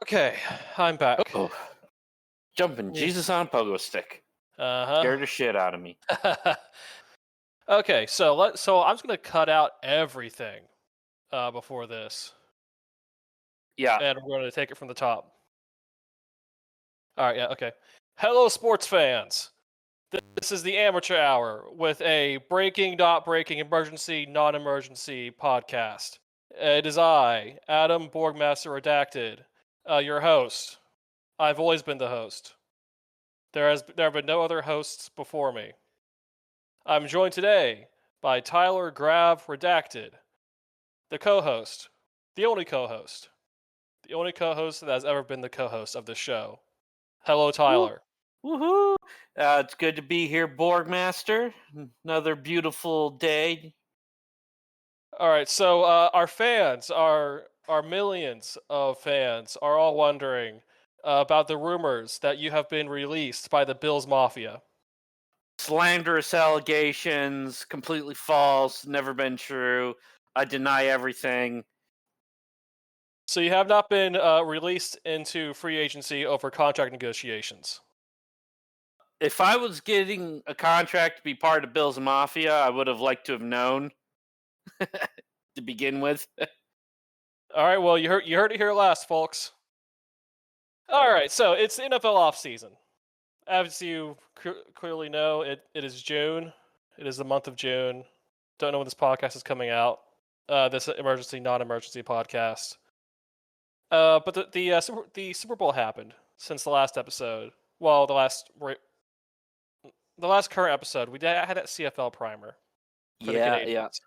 Okay, I'm back. Oh, jumping Yeah. Jesus on a pogo stick. Scared the shit out of me. Okay, so I'm just gonna cut out everything before this, Yeah. and we're gonna take it from the top. All right, yeah, okay. Hello, sports fans. This is the Amateur Hour with a breaking, not breaking, emergency, non-emergency podcast. It is I, Adam Borgmaster Redacted, your host. I've always been the host. There have been no other hosts before me. I'm joined today by Tyler Grav Redacted, the co-host, the only co-host, that has ever been the co-host of this show. Hello, Tyler. Woohoo! It's good to be here, Borgmaster. Another beautiful day. All right, so our fans, our millions of fans, are all wondering about the rumors that you have been released by the Bills Mafia. Slanderous allegations, completely false, never been true. I deny everything. So you have not been released into free agency over contract negotiations. If I was getting a contract to be part of Bill's Mafia, I would have liked to have known to begin with. All right, well, you heard it here last, folks. All right, so it's the NFL offseason. As you clearly know, it is June. It is the month of June. Don't know when this podcast is coming out. This emergency, non-emergency podcast. But the Super Bowl happened since the last episode. Well, the last current episode, had that CFL primer for the Yeah. Canadians.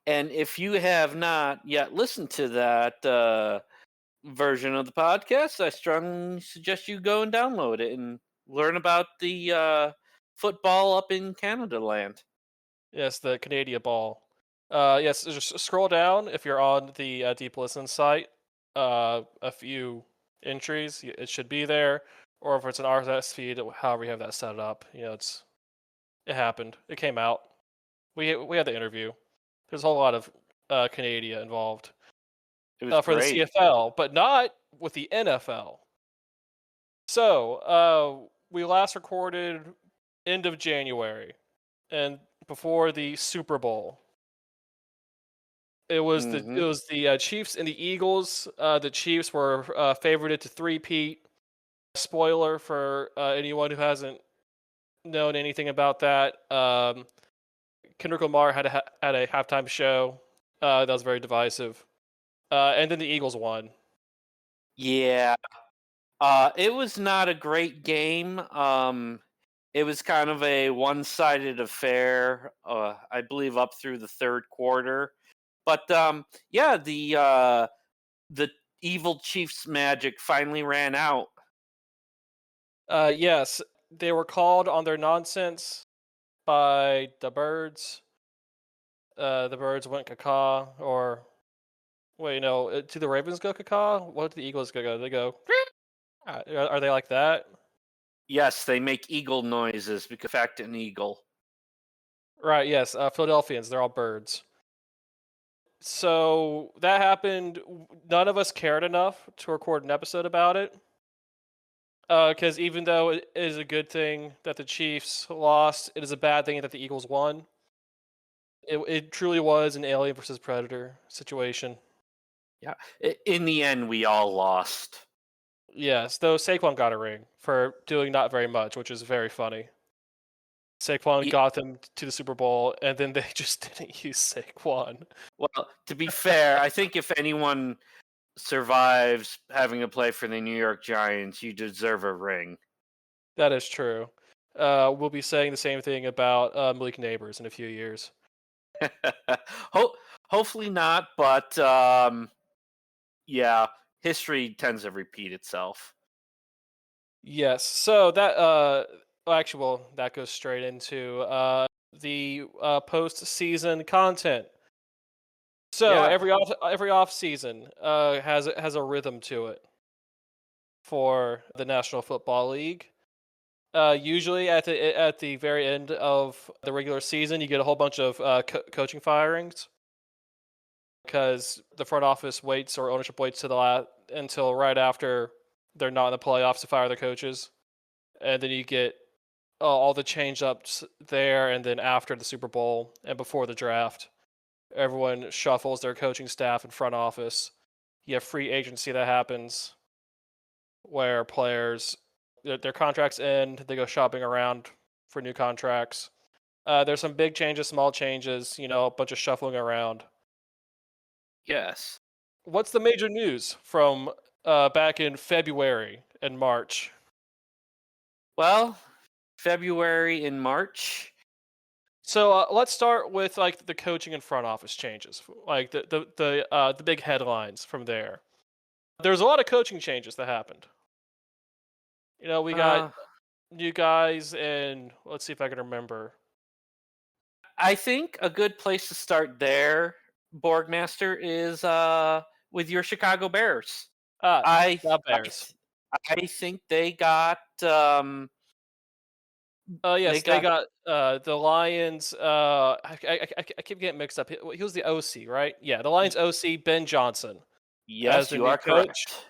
And if you have not yet listened to that version of the podcast, I strongly suggest you go and download it and learn about the football up in Canada land. Yes, the Canadian ball. Yes, just scroll down if you're on the Deep Listen site. A few entries, it should be there, or if it's an RSS feed, however you have that set up. It happened. It came out. We had the interview. There's a whole lot of Canada involved It was for great. the CFL, but not with the NFL. So we last recorded end of January, and before the Super Bowl. It was the Chiefs and the Eagles. The Chiefs were favored to three-peat. Spoiler for anyone who hasn't known anything about that. Kendrick Lamar had a halftime show that was very divisive, and then the Eagles won. Yeah. It was not a great game. It was kind of a one-sided affair, I believe, up through the third quarter. But yeah, the evil Chiefs magic finally ran out. Yes, they were called on their nonsense by the Birds. The Birds went caca, or wait, no, do the Ravens go caca? What do the Eagles go? They go. Are they like that? Yes, they make eagle noises because in fact an eagle. Right. Yes. Philadelphians. They're all birds. So that happened. None of us cared enough to record an episode about it. Because even though it is a good thing that the Chiefs lost, it is a bad thing that the Eagles won. It truly was an alien versus predator situation. Yeah. In the end, we all lost. Yes, though Saquon got a ring for doing not very much, which is very funny. Saquon got them to the Super Bowl, and then they just didn't use Saquon. Well, to be fair, I think if anyone survives having to play for the New York Giants, you deserve a ring. That is true. We'll be saying the same thing about Malik Neighbors in a few years. Hopefully not, but yeah, history tends to repeat itself. Yes. So that that goes straight into the post-season content. So Yeah. every off season has a rhythm to it for the National Football League. Usually at the very end of the regular season, you get a whole bunch of coaching firings because the front office waits or ownership waits to until right after they're not in the playoffs to fire their coaches, and then you get all the change ups there, and then after the Super Bowl and before the draft, everyone shuffles their coaching staff and front office. You have free agency that happens where players their contracts end, they go shopping around for new contracts. There's some big changes, small changes, a bunch of shuffling around. Yes. What's the major news from back in February and March? Well, February and March. So let's start with like the coaching and front office changes, like the big headlines from there. There's a lot of coaching changes that happened. We got Uh, new guys, and let's see if I can remember. I think a good place to start there, Borgmaster, is with your Chicago Bears. Ah, I the I, Bears. th- I think they got Oh they yes, they got got the Lions. I keep getting mixed up. He was the OC, right? Yeah, the Lions OC Ben Johnson as yes, their you new are coach. correct.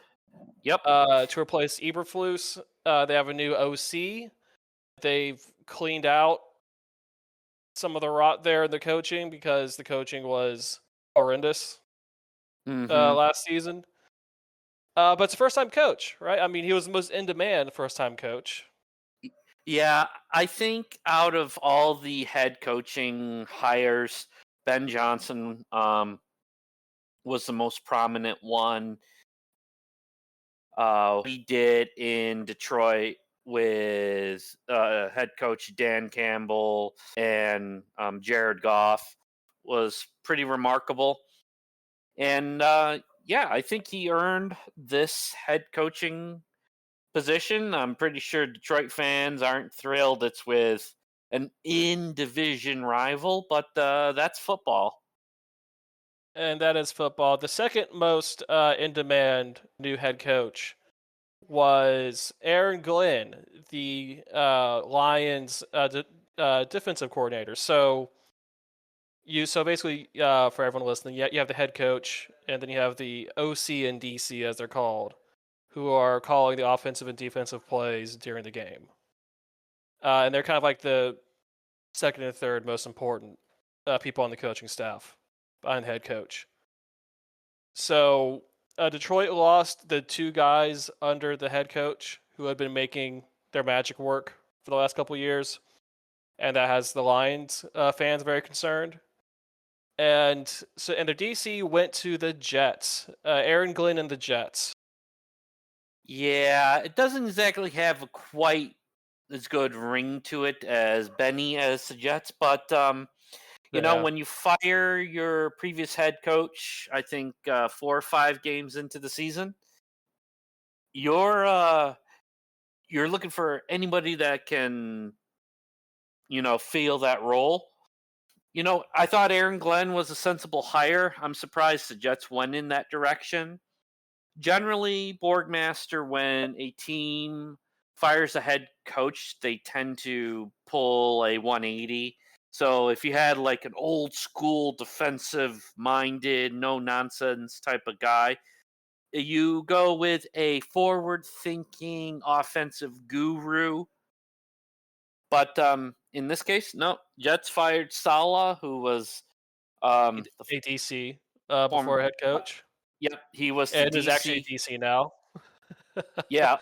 Yep. To replace Eberflus, they have a new OC. They've cleaned out some of the rot there in the coaching because the coaching was horrendous Mm-hmm. last season. But it's a first-time coach, right? I mean, he was the most in-demand first-time coach. Yeah, I think out of all the head coaching hires, Ben Johnson was the most prominent one. We did in Detroit with head coach Dan Campbell and Jared Goff was pretty remarkable. And yeah, I think he earned this head coaching position. I'm pretty sure Detroit fans aren't thrilled it's with an in-division rival, but that's football. And that is football. The second most in-demand new head coach was Aaron Glenn, the Lions defensive coordinator. So basically, for everyone listening, you have the head coach, and then you have the OC and DC, as they're called, who are calling the offensive and defensive plays during the game. And they're kind of like the second and third most important people on the coaching staff behind the head coach. So Detroit lost the two guys under the head coach who had been making their magic work for the last couple of years, and that has the Lions fans very concerned. And their DC went to the Jets. Aaron Glenn and the Jets. Yeah, it doesn't exactly have a quite as good ring to it as Benny as the Jets, but Yeah. when you fire your previous head coach, I think 4 or 5 games into the season, you're looking for anybody that can fill that role. I thought Aaron Glenn was a sensible hire. I'm surprised the Jets went in that direction. Generally, Borgmaster, when a team fires a head coach, they tend to pull a 180. So if you had like an old school defensive minded, no nonsense type of guy, you go with a forward thinking offensive guru. But in this case, no. Jets fired Salah, who was the A DC former. before head coach, Yep, he was the and is actually DC. DC now. Yeah,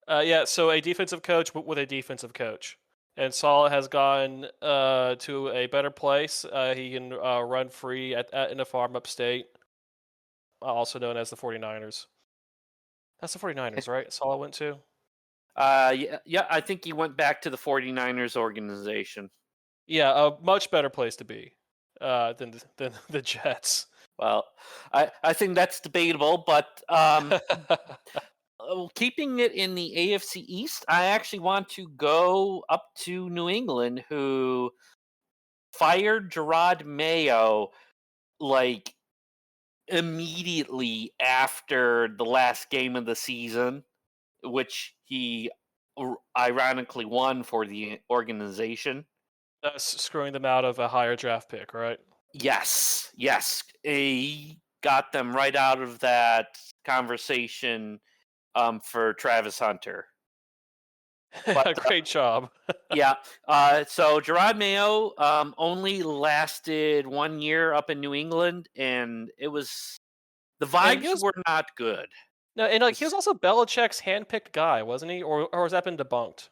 Yeah, so a defensive coach with a defensive coach. And Saul has gone to a better place. He can run free in a farm upstate, also known as the 49ers. That's the 49ers, right? Saul went to? yeah. I think he went back to the 49ers organization. Yeah, a much better place to be than the Jets. Well, I think that's debatable, but keeping it in the AFC East, I actually want to go up to New England, who fired Gerard Mayo like immediately after the last game of the season, which he ironically won for the organization. That's screwing them out of a higher draft pick, right? Yes, yes. He got them right out of that conversation for Travis Hunter. But Great job. yeah, so Gerard Mayo only lasted 1 year up in New England, and the And he vibes was were not good. no, and like he was This- also Belichick's handpicked guy, wasn't he? Or has that been debunked?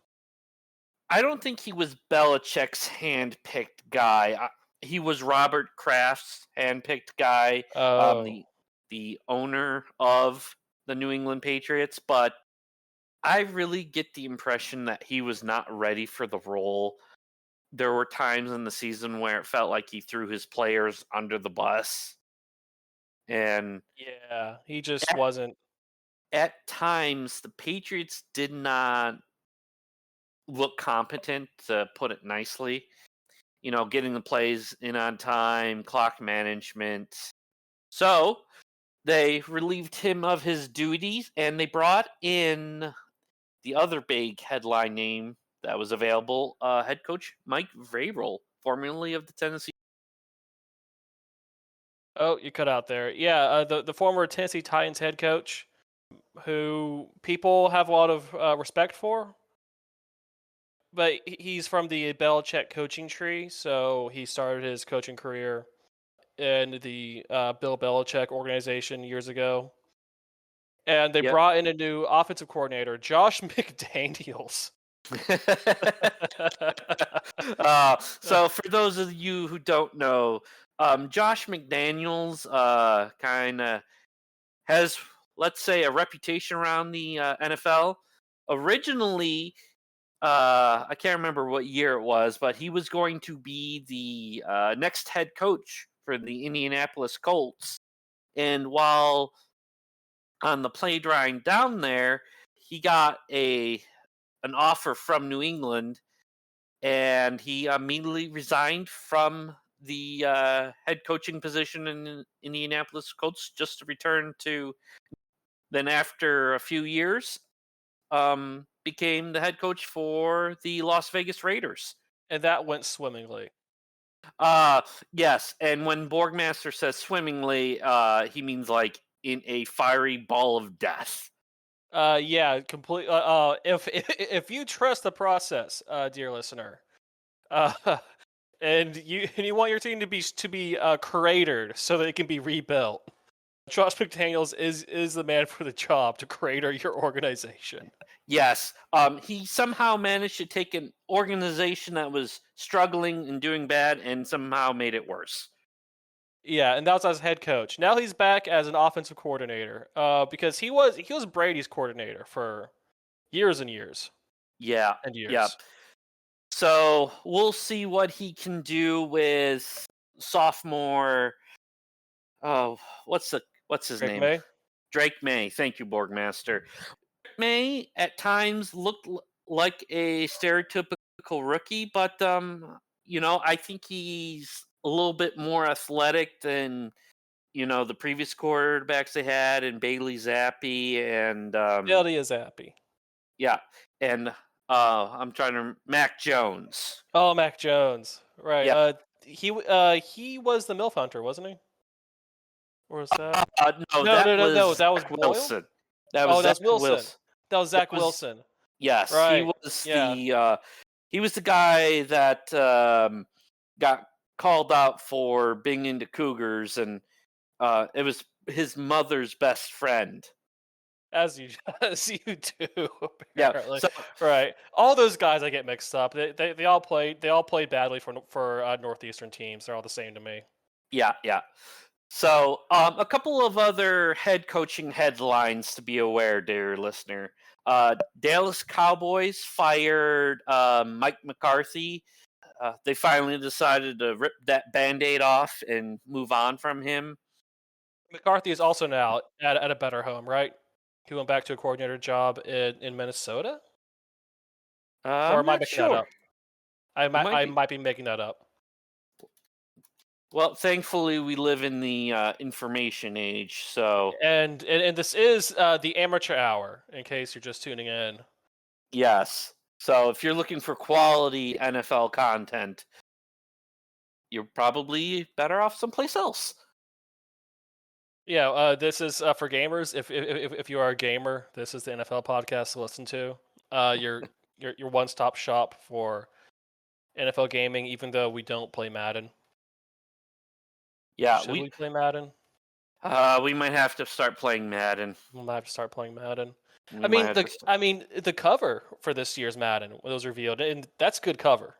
I don't think he was Belichick's handpicked guy. He was Robert Kraft's handpicked guy, Oh. the owner of the New England Patriots, but I really get the impression that he was not ready for the role. There were times in the season where it felt like he threw his players under the bus, and Yeah, he just at, wasn't. at times the Patriots did not look competent, to put it nicely. Getting the plays in on time, clock management. So they relieved him of his duties, and they brought in the other big headline name that was available, head coach Mike Vrabel, formerly of the Tennessee. Oh, you cut out there. Yeah, the former Tennessee Titans head coach, who people have a lot of respect for, but he's from the Belichick coaching tree, so he started his coaching career in the Bill Belichick organization years ago, and they Yep. brought in a new offensive coordinator, Josh McDaniels. So for those of you who don't know, Josh McDaniels kind of has, let's say, a reputation around the NFL. Originally, I can't remember what year it was, but he was going to be the next head coach for the Indianapolis Colts. And while on the plane ride down there, he got an offer from New England, and he immediately resigned from the head coaching position in Indianapolis Colts just to return to. Then after a few years, became the head coach for the Las Vegas Raiders. And that went swimmingly. Uh yes, and when Borgmaster says swimmingly, he means like in a fiery ball of death. Yeah, complete. If you trust the process, dear listener, uh, and you want your team to be cratered so that it can be rebuilt, Josh McDaniels is the man for the job to crater your organization. Yes, he somehow managed to take an organization that was struggling and doing bad, and somehow made it worse. Yeah, and that was as head coach. Now he's back as an offensive coordinator. Because he was Brady's coordinator for years and years Yeah, and yeah. years. So we'll see what he can do with sophomore. Oh, what's his Drake name? May. Drake May. Thank you, Borgmaster. May at times looked like a stereotypical rookie, but I think he's a little bit more athletic than the previous quarterbacks they had, and Bailey Zappi, and Reality is happy. yeah, and I'm trying to Mac Jones. Oh, Mac Jones. Right. Yeah, He was the MILF hunter, wasn't he? Or was that? no, No, no, that no, no. was That was Zach Boyle. Wilson. That was Oh, Zach that's Wilson. Wilson. That was That Zach was Wilson. Yes, Right. Yeah. he was the guy that got called out for being into cougars, and it was his mother's best friend. As you as you do Yeah. apparently. So Right. All those guys I get mixed up. They all played badly for Northeastern teams. They're all the same to me. yeah, yeah. So a couple of other head coaching headlines to be aware, dear listener. Dallas Cowboys fired Mike McCarthy. They finally decided to rip that Band-Aid off and move on from him. McCarthy is also now at a better home, right? He went back to a coordinator job in Minnesota? Or I'm am I not making that sure. up? I It might might I be. might be making that up. Well, thankfully, we live in the information age, so And this is the amateur hour, in case you're just tuning in. yes. So if you're looking for quality NFL content, you're probably better off someplace else. Yeah, this is for gamers. If you are a gamer, this is the NFL podcast to listen to. Your one-stop shop for NFL gaming. Even though we don't play Madden, Yeah, should we play Madden? we might have to start playing Madden. We might have to start playing Madden. We might have to. The cover for this year's Madden was revealed, and that's good cover.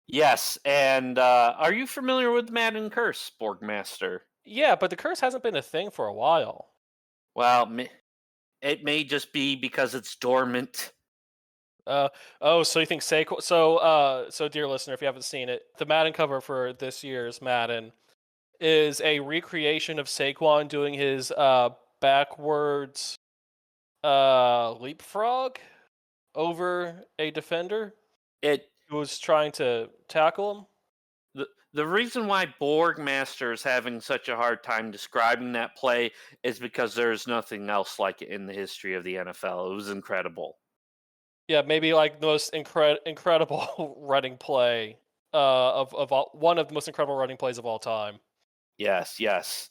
Yes, and are you familiar with Madden Curse, Borgmaster? Yeah, but the curse hasn't been a thing for a while. Well, it may just be because it's dormant. So you think Saquon? So dear listener, if you haven't seen it, the Madden cover for this year's Madden is a recreation of Saquon doing his backwards leapfrog over a defender It who was trying to tackle him. the reason why Borgmaster is having such a hard time describing that play is because there's nothing else like it in the history of the NFL. It was incredible. Yeah, maybe like the most incredible running play of all, one of the most incredible running plays of all time. Yes, yes.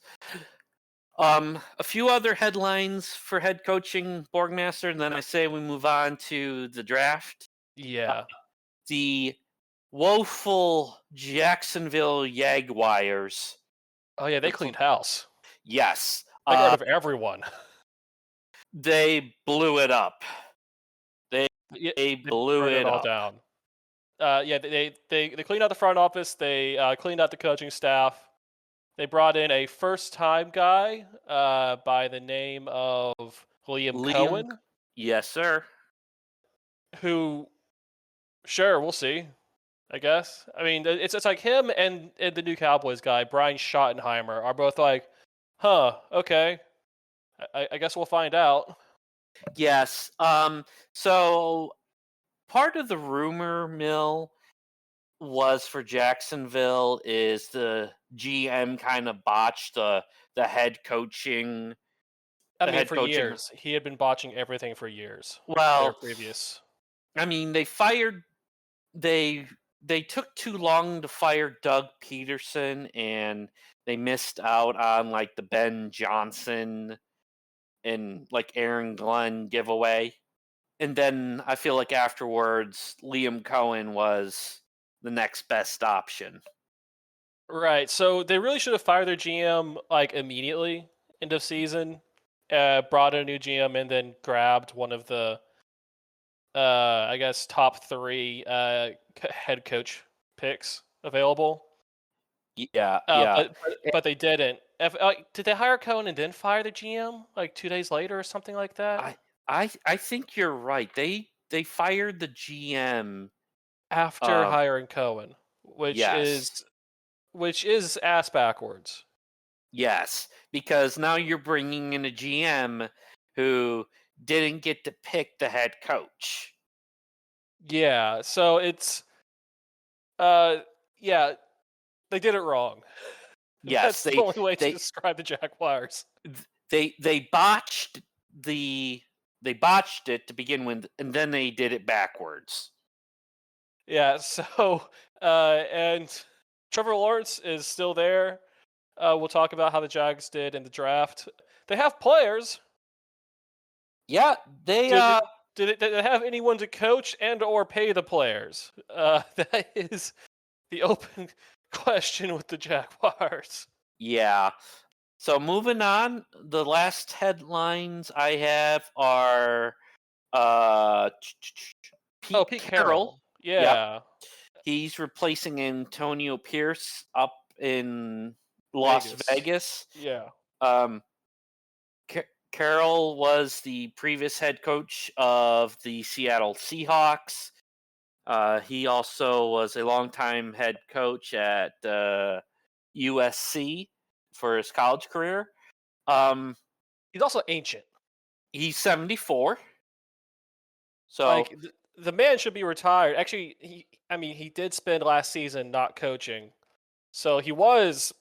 A few other headlines for head coaching, Borgmaster, and then I say we move on to the draft. Yeah. The woeful Jacksonville Jaguars. Oh yeah, they cleaned house. Yes, They got rid of everyone. they blew it up. Yeah, They blew burned it all up. down. Yeah, they cleaned out the front office. They cleaned out the coaching staff. They brought in a first-time guy by the name of Liam Cohen, Yes, sir. who, sure, we'll see. I guess. I mean, it's like him and the new Cowboys guy, Brian Schottenheimer, are both like, huh, okay. I guess we'll find out. Yes. So part of the rumor mill was for Jacksonville is the GM kind of botched the head coaching. I The mean, head for coaching. years. He had been botching everything for years. Well, Previous. I mean, they took too long to fire Doug Peterson, and they missed out on like the Ben Johnson and like Aaron Glenn giveaway. And then I feel like afterwards, Liam Cohen was the next best option. Right. So they really should have fired their GM like immediately, end of season. Brought in a new GM and then grabbed one of the I guess top 3 head coach picks available. Yeah, yeah. But they didn't. Did they hire Cohen and then fire the GM like 2 days later or something like that? I think you're right. They fired the GM After hiring Cohen, yes. which is ass backwards. Yes, because now you're bringing in a GM who didn't get to pick the head coach. Yeah, so it's yeah, they did it wrong. Yes, That's the only way to describe the Jaguars. They botched they botched it to begin with, and then they did it backwards. Yeah, so and Trevor Lawrence is still there. We'll talk about how the Jags did in the draft. They have players. Yeah, they Did they have anyone to coach and or pay the players? That is the open question with the Jaguars. yeah. So moving on, the last headlines I have are Pete Carroll. Yeah. Yep. He's replacing Antonio Pierce up in Las Vegas. Yeah. Carroll was the previous head coach of the Seattle Seahawks. He also was a longtime head coach at USC for his college career. He's also ancient. He's 74. So like the man should be retired. Actually, he did spend last season not coaching. So he was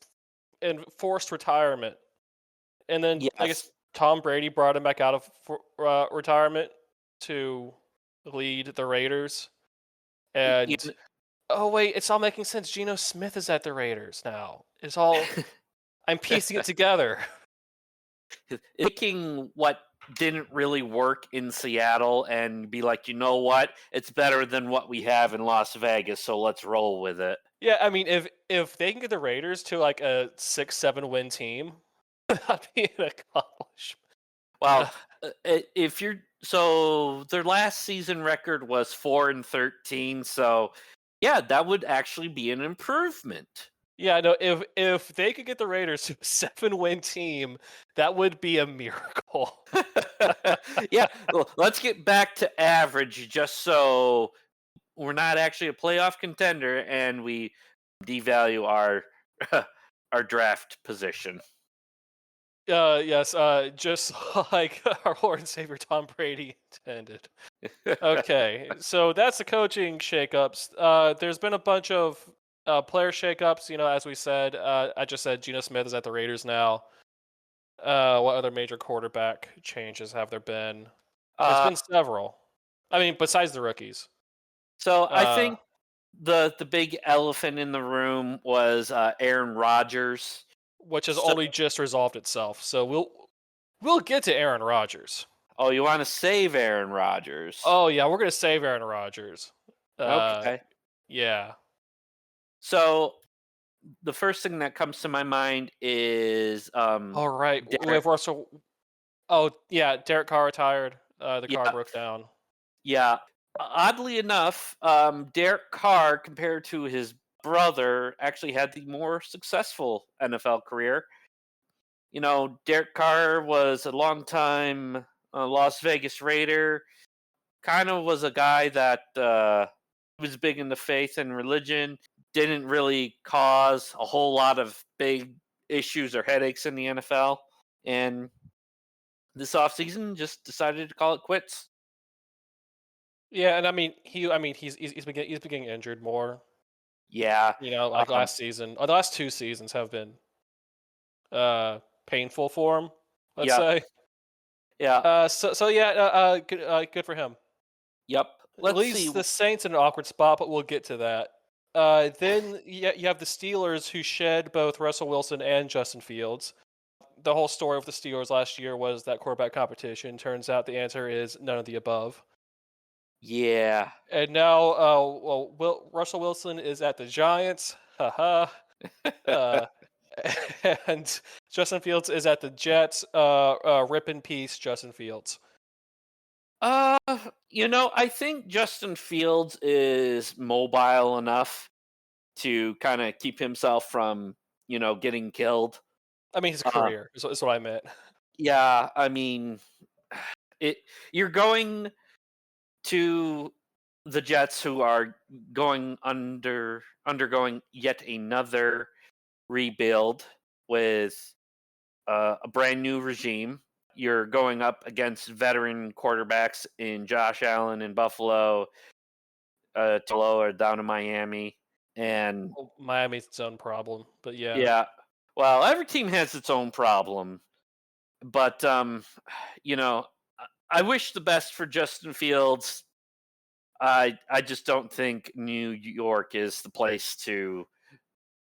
in forced retirement. And then yes. I guess Tom Brady brought him back out of retirement to lead the Raiders. And oh wait, it's all making sense. Geno Smith is at the Raiders now. It's all I'm piecing it together. Picking what didn't really work in Seattle and be like, you know what? It's better than what we have in Las Vegas, so let's roll with it. Yeah, I mean, if they can get the Raiders to like a 6-7 win team, that'd be an accomplishment. Well, if you're so their last season record was 4-13, so yeah, that would actually be an improvement. Yeah, no, if they could get the Raiders to a 7-win team, that would be a miracle. Yeah, well, let's get back to average just so we're not actually a playoff contender and we devalue our our draft position. Yes, just like our Lord and Savior Tom Brady intended. Okay, so that's the coaching shakeups. There's been a bunch of player shakeups. You know, as we said, I just said Geno Smith is at the Raiders now. What other major quarterback changes have there been? There's Uh, been several. I mean, besides the rookies, so I uh, think the big elephant in the room was Aaron Rodgers. which has So, only just resolved itself. So we'll get to Aaron Rodgers. oh, you want to save Aaron Rodgers? Oh yeah, we're gonna save Aaron Rodgers. Uh, Okay. yeah. So the first thing that comes to my mind is All right, we Derek. have Russell. Oh yeah, Derek Carr retired. The car Yeah, broke down. yeah. Oddly enough, Derek Carr, compared to his brother, actually had the more successful NFL career. You know, Derek Carr was a longtime Las Vegas Raider. Kind of was a guy that was big into faith and religion. Didn't really cause a whole lot of big issues or headaches in the NFL. And this offseason just decided to call it quits. Yeah, and I mean he's been getting injured more. Yeah. You know, like Um, last season, or the last 2 seasons have been painful for him. Let's yep. say. Yeah. So yeah, good for him. Yep. It Let's see. leaves the Saints in an awkward spot, but we'll get to that. Then you have the Steelers who shed both Russell Wilson and Justin Fields. The whole story of the Steelers last year was that quarterback competition. Turns out the answer is none of the above. Yeah. And now, Russell Wilson is at the Giants. Haha. Uh, and Justin Fields is at the Jets. Rip in peace, Justin Fields. Uh, I think Justin Fields is mobile enough to kind of keep himself from, getting killed. I mean, his Uh, career is what I meant. yeah, I mean, it. You're going to the Jets, who are undergoing yet another rebuild with a brand new regime. You're going up against veteran quarterbacks in Josh Allen in Buffalo, or down in Miami, and Well, Miami's its own problem, but yeah. yeah. Well, every team has its own problem, but you know, I wish the best for Justin Fields. I just don't think New York is the place to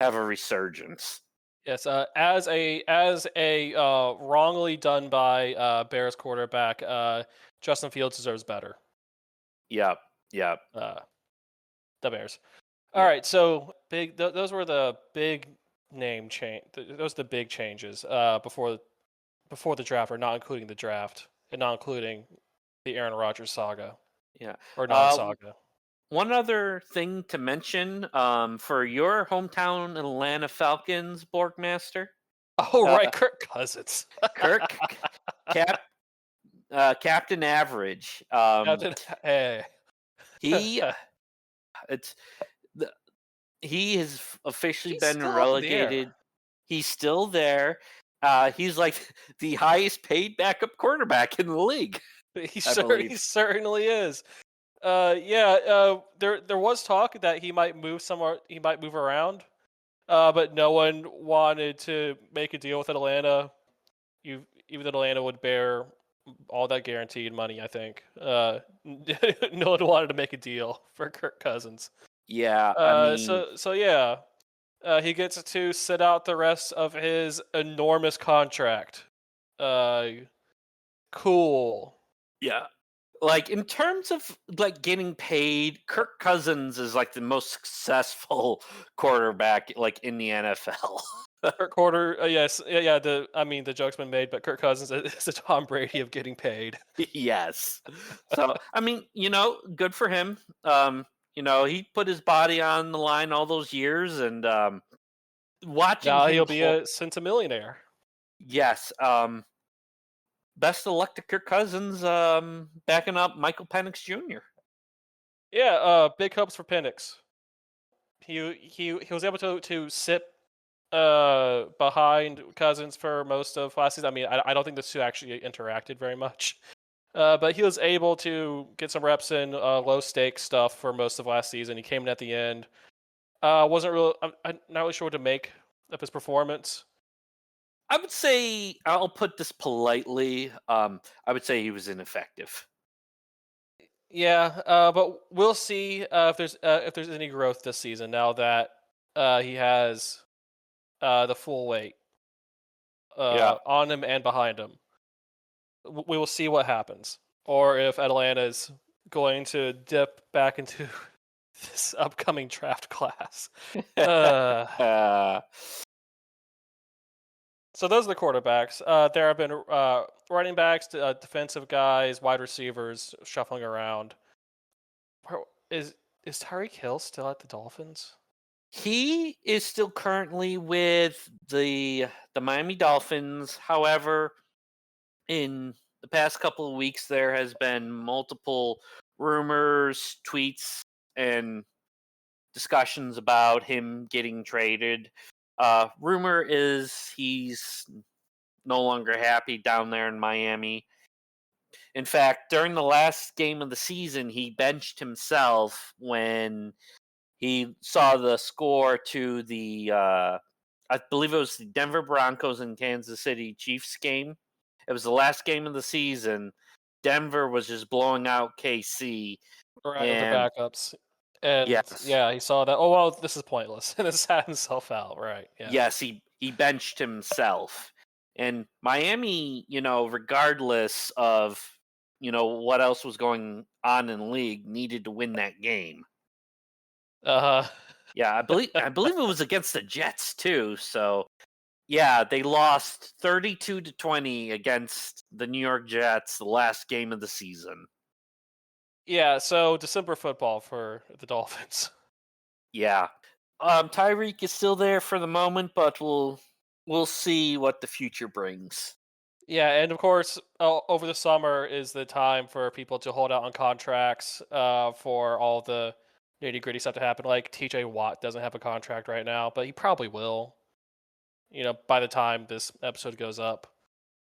have a resurgence. Yes, as a wrongly done by Bears quarterback, Justin Fields deserves better. Yep, yep, Uh, the Bears. All yep. right, so big. Those were the big name change. Those are the big changes before the draft, or not including the draft, and not including the Aaron Rodgers saga Yeah. or Uh, non-saga. One other thing to mention, for your hometown Atlanta Falcons, Borgmaster, Oh uh, right, Kirk Cousins. Kirk Cap Captain Average. Captain, hey. He it's the, he has officially He's been still up in the air. relegated. He's still there. He's like the highest paid backup quarterback in the league, I He believe. certainly is. Yeah. There was talk that he might move somewhere. He might move around. But no one wanted to make a deal with Atlanta. Even though Atlanta would bear all that guaranteed money, I think. No one wanted to make a deal for Kirk Cousins. Yeah, I mean, So yeah. He gets to sit out the rest of his enormous contract. Uh, cool. Yeah. Like in terms of like getting paid, Kirk Cousins is like the most successful quarterback like in the NFL. Kirk Quarter, yes, yeah. The joke's been made, but Kirk Cousins is the Tom Brady of getting paid. Yes. So I mean, good for him. He put his body on the line all those years, and watching Now him he'll be play. a centimillionaire. Yes. Best of luck to Kirk Cousins, backing up Michael Penix Jr. Yeah, big hopes for Penix. He was able to sit behind Cousins for most of last season. I mean, I don't think the two actually interacted very much. But he was able to get some reps in low stake stuff for most of last season. He came in at the end. Wasn't real. I'm not really sure what to make of his performance. I would say, I'll put this politely. I would say he was ineffective. Yeah, but we'll see if there's any growth this season now that he has the full weight Yeah. on him and behind him. We will see what happens, or if Atlanta's going to dip back into this upcoming draft class. Uh, uh, so those are the quarterbacks. There have been running backs, defensive guys, wide receivers shuffling around. Is Tyreek Hill still at the Dolphins? he is still currently with the Miami Dolphins. However, in the past couple of weeks, there has been multiple rumors, tweets, and discussions about him getting traded. Rumor is he's no longer happy down there in Miami. In fact, during the last game of the season, he benched himself when he saw the score to I believe it was the Denver Broncos and Kansas City Chiefs game. It was the last game of the season. Denver was just blowing out KC, Right, with the and backups. And yes, yeah, he saw that. Oh well, this is pointless, and then sat himself out. Right? Yeah. yes, he benched himself. And Miami, regardless of what else was going on in the league, needed to win that game. Uh huh. Yeah, I believe it was against the Jets too. So yeah, they lost 32-20 against the New York Jets the last game of the season. Yeah. So December football for the Dolphins. Yeah. Tyreek is still there for the moment, but we'll see what the future brings. Yeah, and of course, over the summer is the time for people to hold out on contracts for all the nitty gritty stuff to happen. Like TJ Watt doesn't have a contract right now, but he probably will. By the time this episode goes up,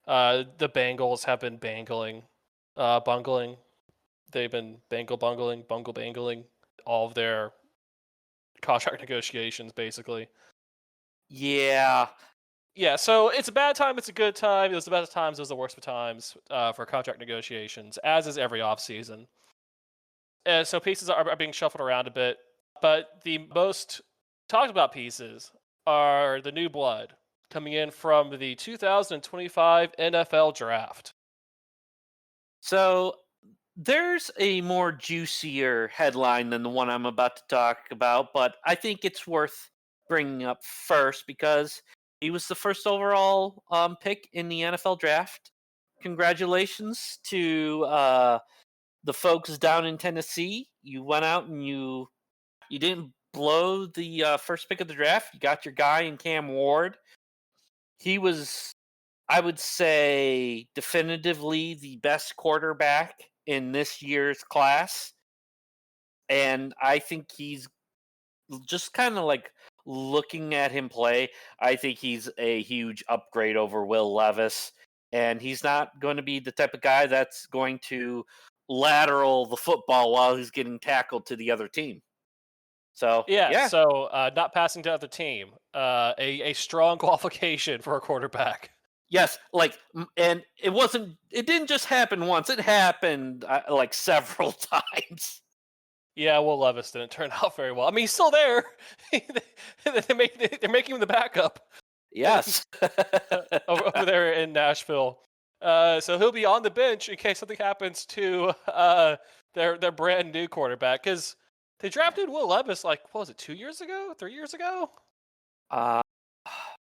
the Bengals have been bungling. They've been bungle bangling all of their contract negotiations, basically. Yeah. Yeah, so it's a bad time, it's a good time. It was the best of times, it was the worst of times for contract negotiations, as is every offseason. So pieces are being shuffled around a bit, but the most talked about pieces are the new blood coming in from the 2025 NFL Draft. So there's a more juicier headline than the one I'm about to talk about, but I think it's worth bringing up first because he was the first overall pick in the NFL draft. Congratulations to the folks down in Tennessee. You went out and you didn't blow the first pick of the draft. You got your guy in Cam Ward. He was, I would say, definitively the best quarterback in this year's class. And I think he's just kind of like looking at him play. I think he's a huge upgrade over Will Levis. And he's not going to be the type of guy that's going to lateral the football while he's getting tackled to the other team. So, Yeah, yeah. so not passing to other team, a strong qualification for a quarterback. Yes, and it didn't just happen once. It happened like several times. Yeah, Will Levis didn't turn out very well. I mean, he's still there. They're making him the backup Yes. over there in Nashville. So he'll be on the bench in case something happens to their brand new quarterback. Because they drafted Will Levis like, what was it, 2 years ago, 3 years ago? uh,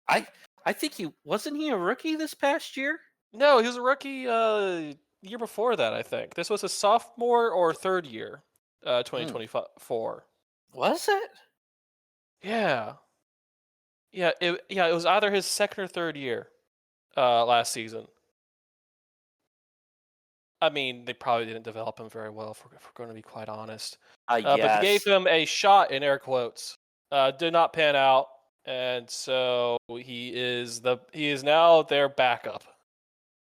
I I think he wasn't he a rookie this past year? No, he was a rookie year before that. I think this was a sophomore or third year, Hmm. 2024. Was it? Yeah, it was either his second or third year last season. I mean, they probably didn't develop him very well, if we're going to be quite honest. But they gave Yes. him a shot in air quotes. Did not pan out, and so he is now their backup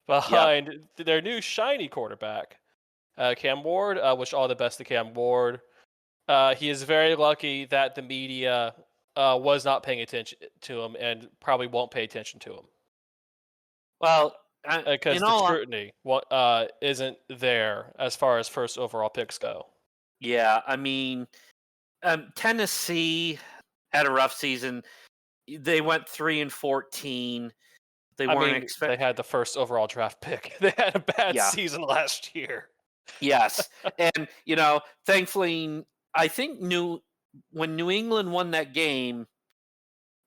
Yep. behind their new shiny quarterback, Cam Ward. Wish all the best to Cam Ward. He is very lucky that the media was not paying attention to him and probably won't pay attention to him Well, because in the all, scrutiny isn't there as far as first overall picks go. yeah, I mean, Tennessee had a rough season. They went 3-14. They I weren't mean, they expect. had the first overall draft pick. They had a bad Yeah. season last year. Yes, and thankfully, I think when New England won that game,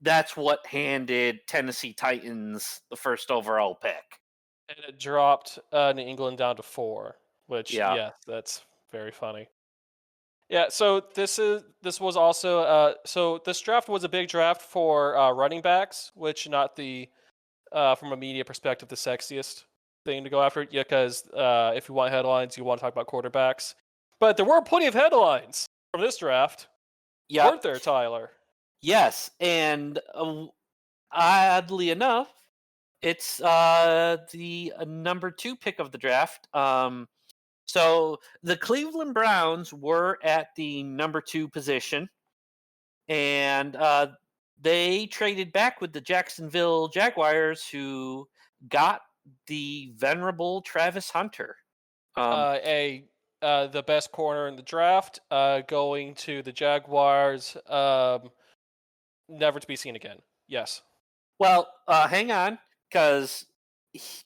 that's what handed Tennessee Titans the first overall pick. And it dropped New England down to 4, which, Yeah. yeah, that's very funny. Yeah, so this was also so this draft was a big draft for running backs, which not the from a media perspective the sexiest thing to go after. Yeah, because if you want headlines, you want to talk about quarterbacks. But there were plenty of headlines from this draft, Yep. weren't there, Tyler? Yes, and oddly enough, it's the number 2 pick of the draft. So the Cleveland Browns were at the number 2 position, and they traded back with the Jacksonville Jaguars, who got the venerable Travis Hunter. A The best corner in the draft, going to the Jaguars, never to be seen again. Yes. Well, hang on, because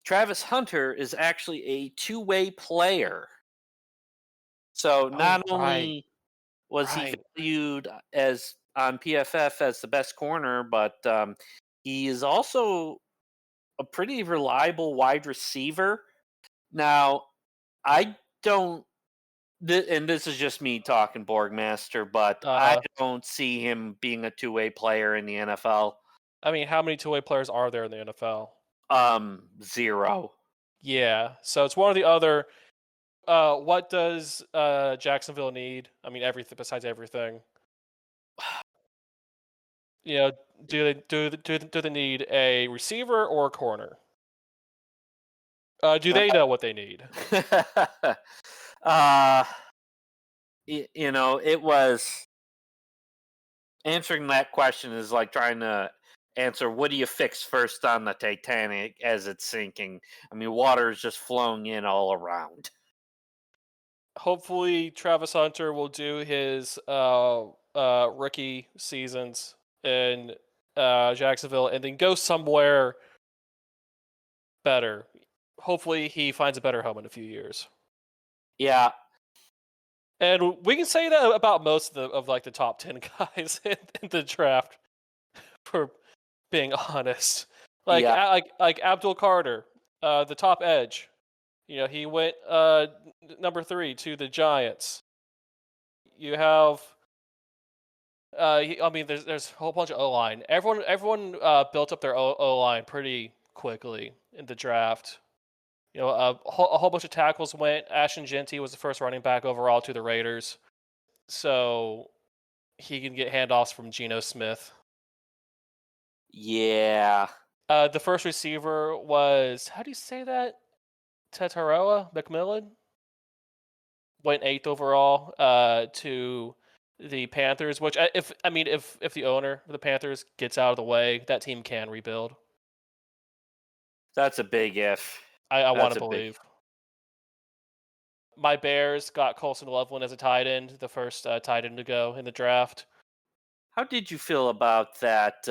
Travis Hunter is actually a two-way player. So Oh, not right, only was he right. valued as on PFF as the best corner, but he is also a pretty reliable wide receiver. Now, I don't, and this is just me talking, Borgmaster, but I Uh, don't see him being a two-way player in the NFL. I mean, how many two-way players are there in the NFL? Zero. Yeah, so it's one or the other. What does Jacksonville need? I mean, everything besides everything. You know, do they need a receiver or a corner? Do they know what they need? uh, it was answering that question is like trying to answer what do you fix first on the Titanic as it's sinking. I mean, water is just flowing in all around. Hopefully, Travis Hunter will do his rookie seasons in Jacksonville and then go somewhere better. Hopefully, he finds a better home in a few years. Yeah. And we can say that about most of like the top 10 guys in the draft, for being honest. Like Yeah. like Abdul Carter, the top edge. You know, he went number 3 to the Giants. You have I mean, there's a whole bunch of O line. Everyone built up their O line pretty quickly in the draft. You know, a whole bunch of tackles went. Ashton Genty was the first running back overall to the Raiders, so he can get handoffs from Geno Smith. Yeah. The first receiver was, how do you say that? Tataroa McMillan went 8th overall to the Panthers. Which, if the owner of the Panthers gets out of the way, that team can rebuild. That's a big if. I want That's to a big. believe. my Bears got Colson Loveland as a tight end, the first tight end to go in the draft. How did you feel about that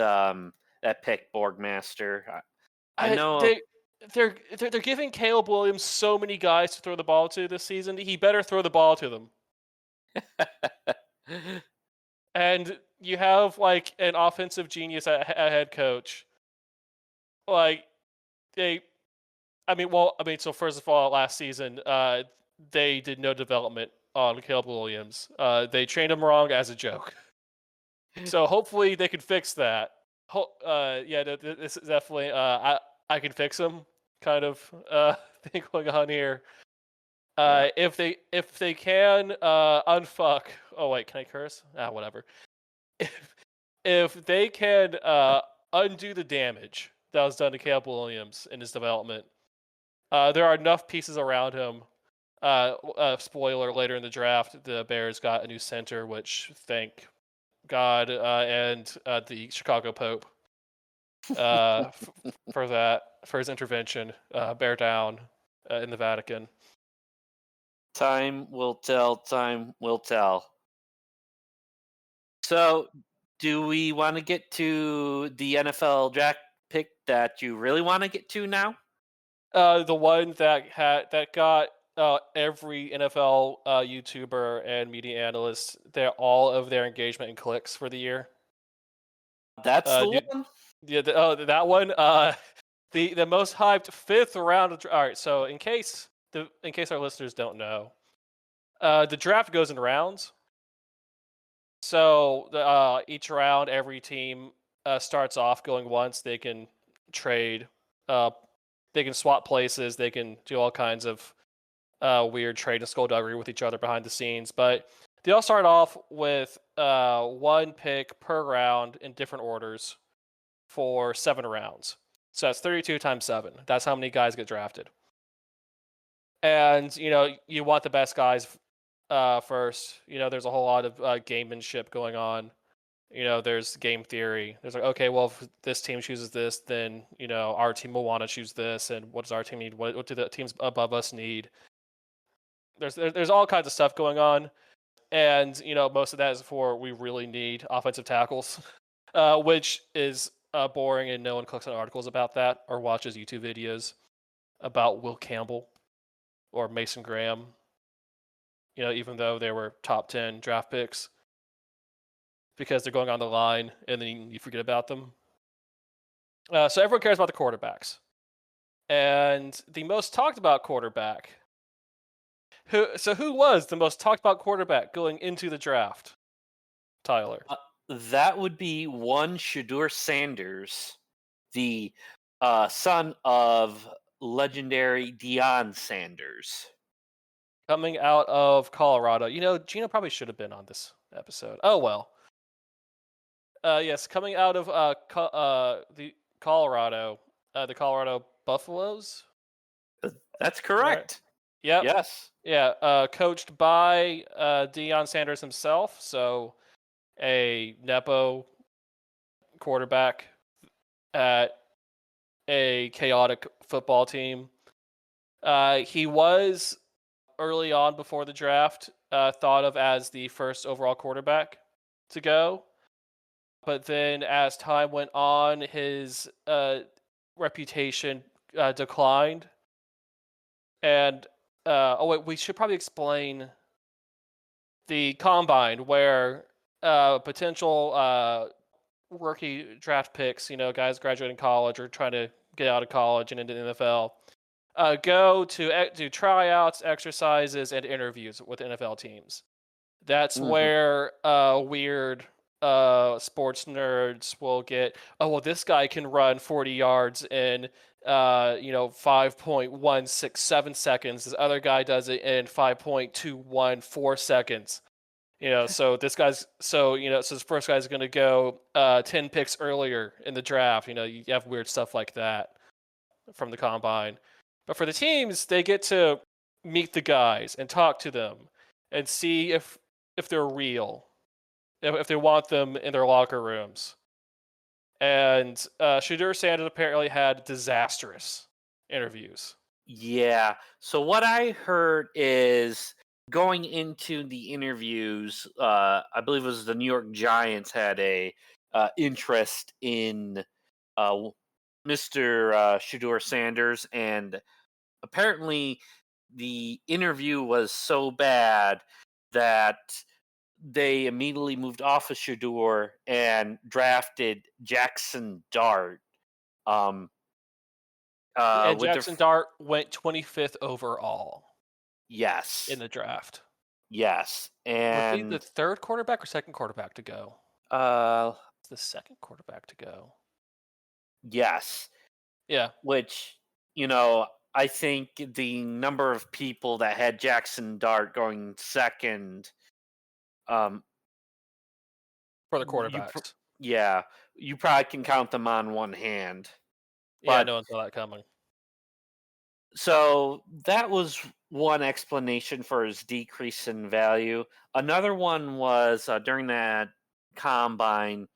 pick, Borgmaster? I Uh, know. they they're giving Caleb Williams so many guys to throw the ball to this season. He better throw the ball to them. And you have like an offensive genius at head coach. Like they, so first of all, last season, they did no development on Caleb Williams. They trained him wrong as a joke. So hopefully they can fix that. This is definitely I can fix him kind of thing going on here. Yeah. If they can unfuck. Oh wait, can I curse? Whatever. If they can undo the damage that was done to Caleb Williams in his development, there are enough pieces around him. Spoiler: later in the draft, the Bears got a new center, which thank God and the Chicago Pope for his intervention. Bear down in the Vatican. Time will tell. Time will tell. So, do we want to get to the NFL draft pick that you really want to get to now? The one that got every NFL YouTuber and media analyst all of their engagement and clicks for the year. That's the one. Yeah, that one. The most hyped fifth round. All right, so in case our listeners don't know, the draft goes in rounds. So each round, every team starts off going once. They can trade. They can swap places. They can do all kinds of weird trade and skullduggery with each other behind the scenes. But they all start off with one pick per round in different orders for 7 rounds. So that's 32 times 7. That's how many guys get drafted. And you want the best guys first. There's a whole lot of gamemanship going on. There's game theory. There's like, okay, well, if this team chooses this, then our team will want to choose this. And what does our team need? What do the teams above us need? There's all kinds of stuff going on, and most of that is for we really need offensive tackles, which is boring, and no one clicks on articles about that or watches YouTube videos about Will Campbell or Mason Graham. Even though they were top 10 draft picks, because they're going on the line, and then you forget about them. So everyone cares about the quarterbacks, and the most talked about quarterback. Who was the most talked about quarterback going into the draft? Tyler. That would be one Shadur Sanders, the son of legendary Deion Sanders. Coming out of Colorado. Gino probably should have been on this episode. Oh well. Yes, coming out of the Colorado Buffaloes. That's correct. Yep. Yes. Yeah. Coached by Deion Sanders himself. So a nepo quarterback at a chaotic football team. He was early on before the draft thought of as the first overall quarterback to go. But then as time went on, his reputation declined. And we should probably explain the combine, where potential rookie draft picks, guys graduating college or trying to get out of college and into the NFL, go to do tryouts, exercises, and interviews with NFL teams. That's where weird sports nerds will get, oh, well, this guy can run 40 yards in 5.167 seconds. This other guy does it in 5.214 seconds. So this first guy's going to go 10 picks earlier in the draft. You have weird stuff like that from the combine. But for the teams, they get to meet the guys and talk to them and see if they're real, if they want them in their locker rooms. And Shadur Sanders apparently had disastrous interviews Yeah. So what I heard is going into the interviews, I believe it was the New York Giants had a interest in uh, Mr. Shador Sanders, and apparently the interview was so bad that they immediately moved off of Shador and drafted Jackson Dart. Um, And with their Jackson Dart went 25th overall in yes, the draft. yes, Was he the and third quarterback or second quarterback to go? uh, It's the second quarterback to go. yes, Yeah. which you know, I think the number of people that had Jackson Dart going second, um, For the you, quarterbacks. yeah, you probably can count them on one hand, Yeah, but no one saw that coming. so that was one explanation for his decrease in value. Another one was during that combine,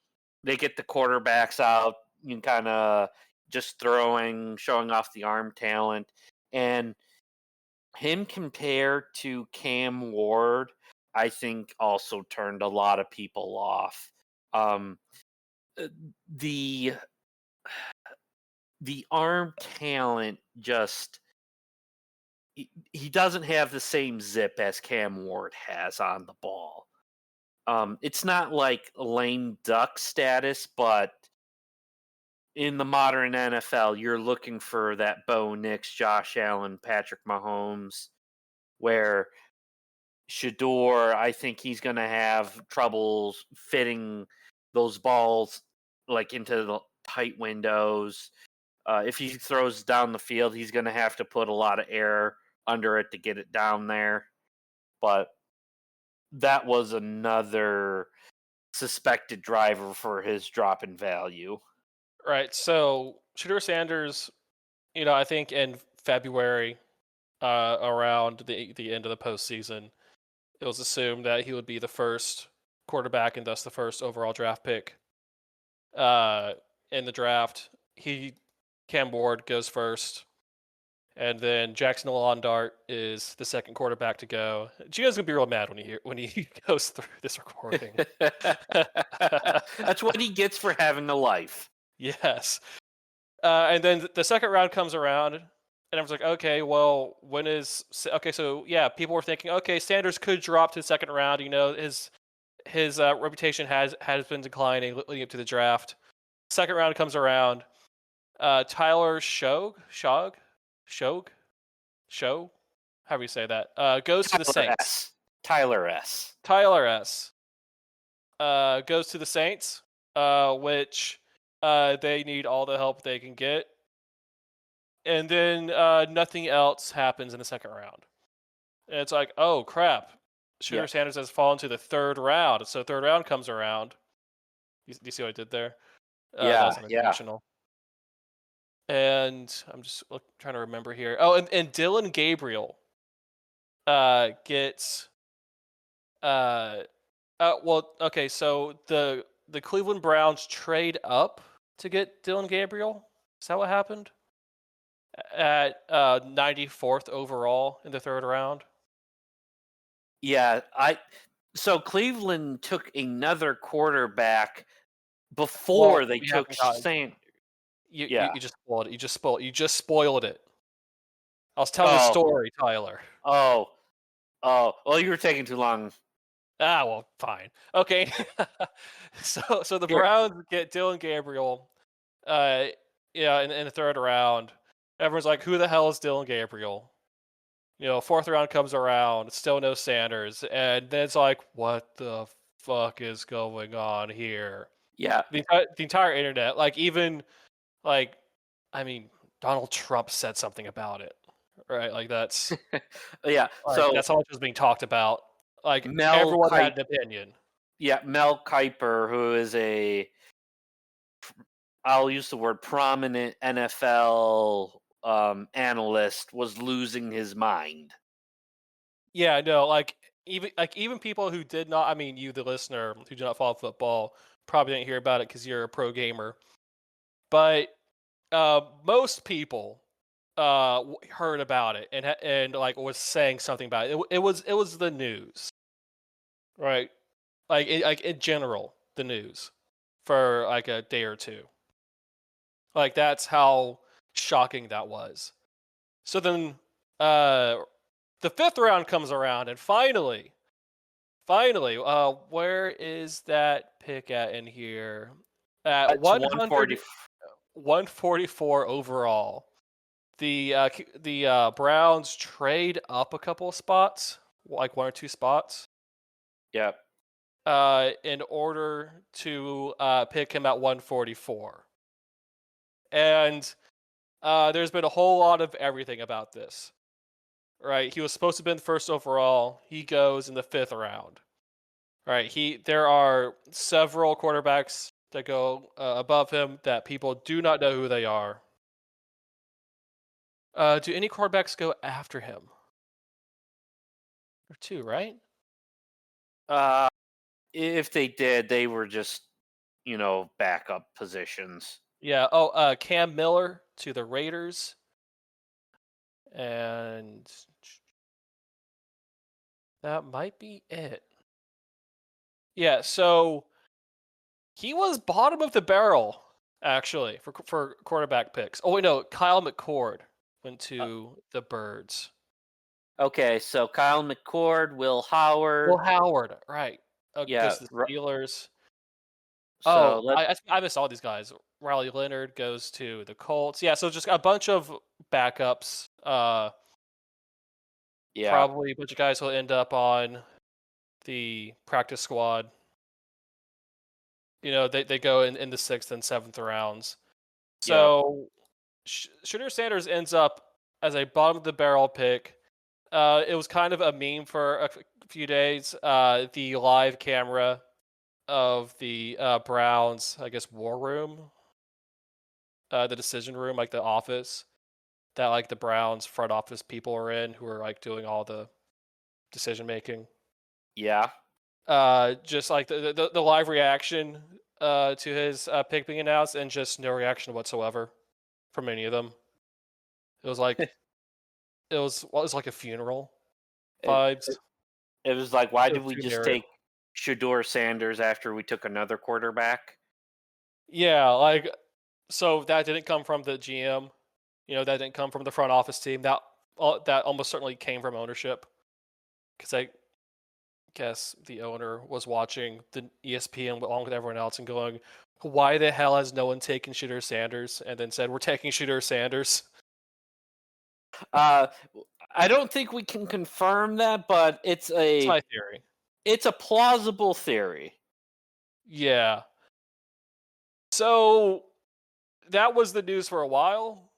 they get the quarterbacks out, you kind of just throwing, showing off the arm talent, and him compared to Cam Ward, I think also turned a lot of people off. Um, uh, the the arm talent just he doesn't have the same zip as Cam Ward has on the ball. It's not like lame duck status, but in the modern NFL, you're looking for that Bo Nix, Josh Allen, Patrick Mahomes, where Shador, I think he's going to have troubles fitting those balls like into the tight windows. If he throws down the field, he's going to have to put a lot of air under it to get it down there. But that was another suspected driver for his drop in value. Right. So Shador Sanders, I think in February, around the end of the postseason, it was assumed that he would be the first quarterback and thus the first overall draft pick uh, in the draft. Cam Ward goes first, and then Jackson Dart is the second quarterback to go. Gio's gonna be real mad when he goes through this recording. That's what he gets for having a life. Yes. And then the second round comes around, and I was like, okay, well, okay? So yeah, people were thinking, okay, Sanders could drop to the second round. His reputation has been declining leading up to the draft. Second round comes around. Tyler Shog, Show, however you say that, goes to the Tyler Saints. S. Tyler S. Tyler S. Goes to the Saints, which they need all the help they can get. And then nothing else happens in the second round. And it's like, oh crap, Shooter Sanders has fallen to the third round. So third round comes around. Do you see what I did there? That was unintentional. And I'm just trying to remember here. Oh, and Dylan Gabriel gets well, okay, so the Cleveland Browns trade up to get Dylan Gabriel. Is that what happened? At 94th overall in the third round. Yeah, so Cleveland took another quarterback before they took Sanders. You just spoiled it. You just spoiled it. I was telling the story, Tyler. Oh. Well, you were taking too long. Well, fine. Okay. so the Browns get Dylan Gabriel, in the third round. Everyone's like, who the hell is Dylan Gabriel? Fourth round comes around, still no Sanders, and then it's like, what the fuck is going on here? Yeah. The entire internet, Donald Trump said something about it, right? Like that's Yeah. so that's how much was being talked about. Like everyone had an opinion. Yeah, Mel Kiper, who is I'll use the word prominent NFL analyst, was losing his mind. Yeah, no, even people who did not, you, the listener, who do not follow football, probably didn't hear about it because you're a pro gamer. But most people heard about it and like was saying something about it. It was the news, right? Like in general, the news for like a day or two. Like that's how shocking that was. So then, uh, the fifth round comes around, and finally, where is that pick at in here? At That's 140. 144 overall. The Browns trade up a couple of spots, like one or two spots, Yep. in order to pick him at 144. And there's been a whole lot of everything about this, right? He was supposed to have been first overall. He goes in the fifth round, right? There are several quarterbacks that go above him that people do not know who they are. Do any quarterbacks go after him? Or two, right? Uh, if they did, they were just, backup positions. Yeah. Oh, Cam Miller to the Raiders, and that might be it. Yeah. So he was bottom of the barrel actually for quarterback picks. Oh wait, no, Kyle McCord went Uh, to the Birds. okay, so Kyle McCord, Will Will Howard. Howard, right? Yeah. Goes to the Steelers. So Oh, let I missed all these guys. Riley Leonard goes to the Colts. Yeah, so just a bunch of backups. yeah, Probably a bunch of guys will end up on the practice squad. They go in the sixth and seventh rounds. yep, So Shooter Sanders ends up as a bottom of the barrel pick. It was kind of a meme for a few days. The live camera of the Browns, I guess, war room, the decision room, like the office that like the Browns front office people are in, who are like doing all the decision making. yeah. Just like the live reaction to his pick being announced, and just no reaction whatsoever from any of them. It was like it was like a funeral It, vibes. it, it was like, why It did was we too just narrow. take Shador Sanders after we took another quarterback? Yeah, like so that didn't come from the GM. That didn't come from the front office team. That almost certainly came from ownership, because I guess the owner was watching the ESPN along with everyone else and going, "Why the hell has no one taken Shooter Sanders?" And then said, "We're taking Shooter Sanders." Uh, I don't think we can confirm that, but It's my theory. it's a plausible theory. Yeah. So that was the news for a while.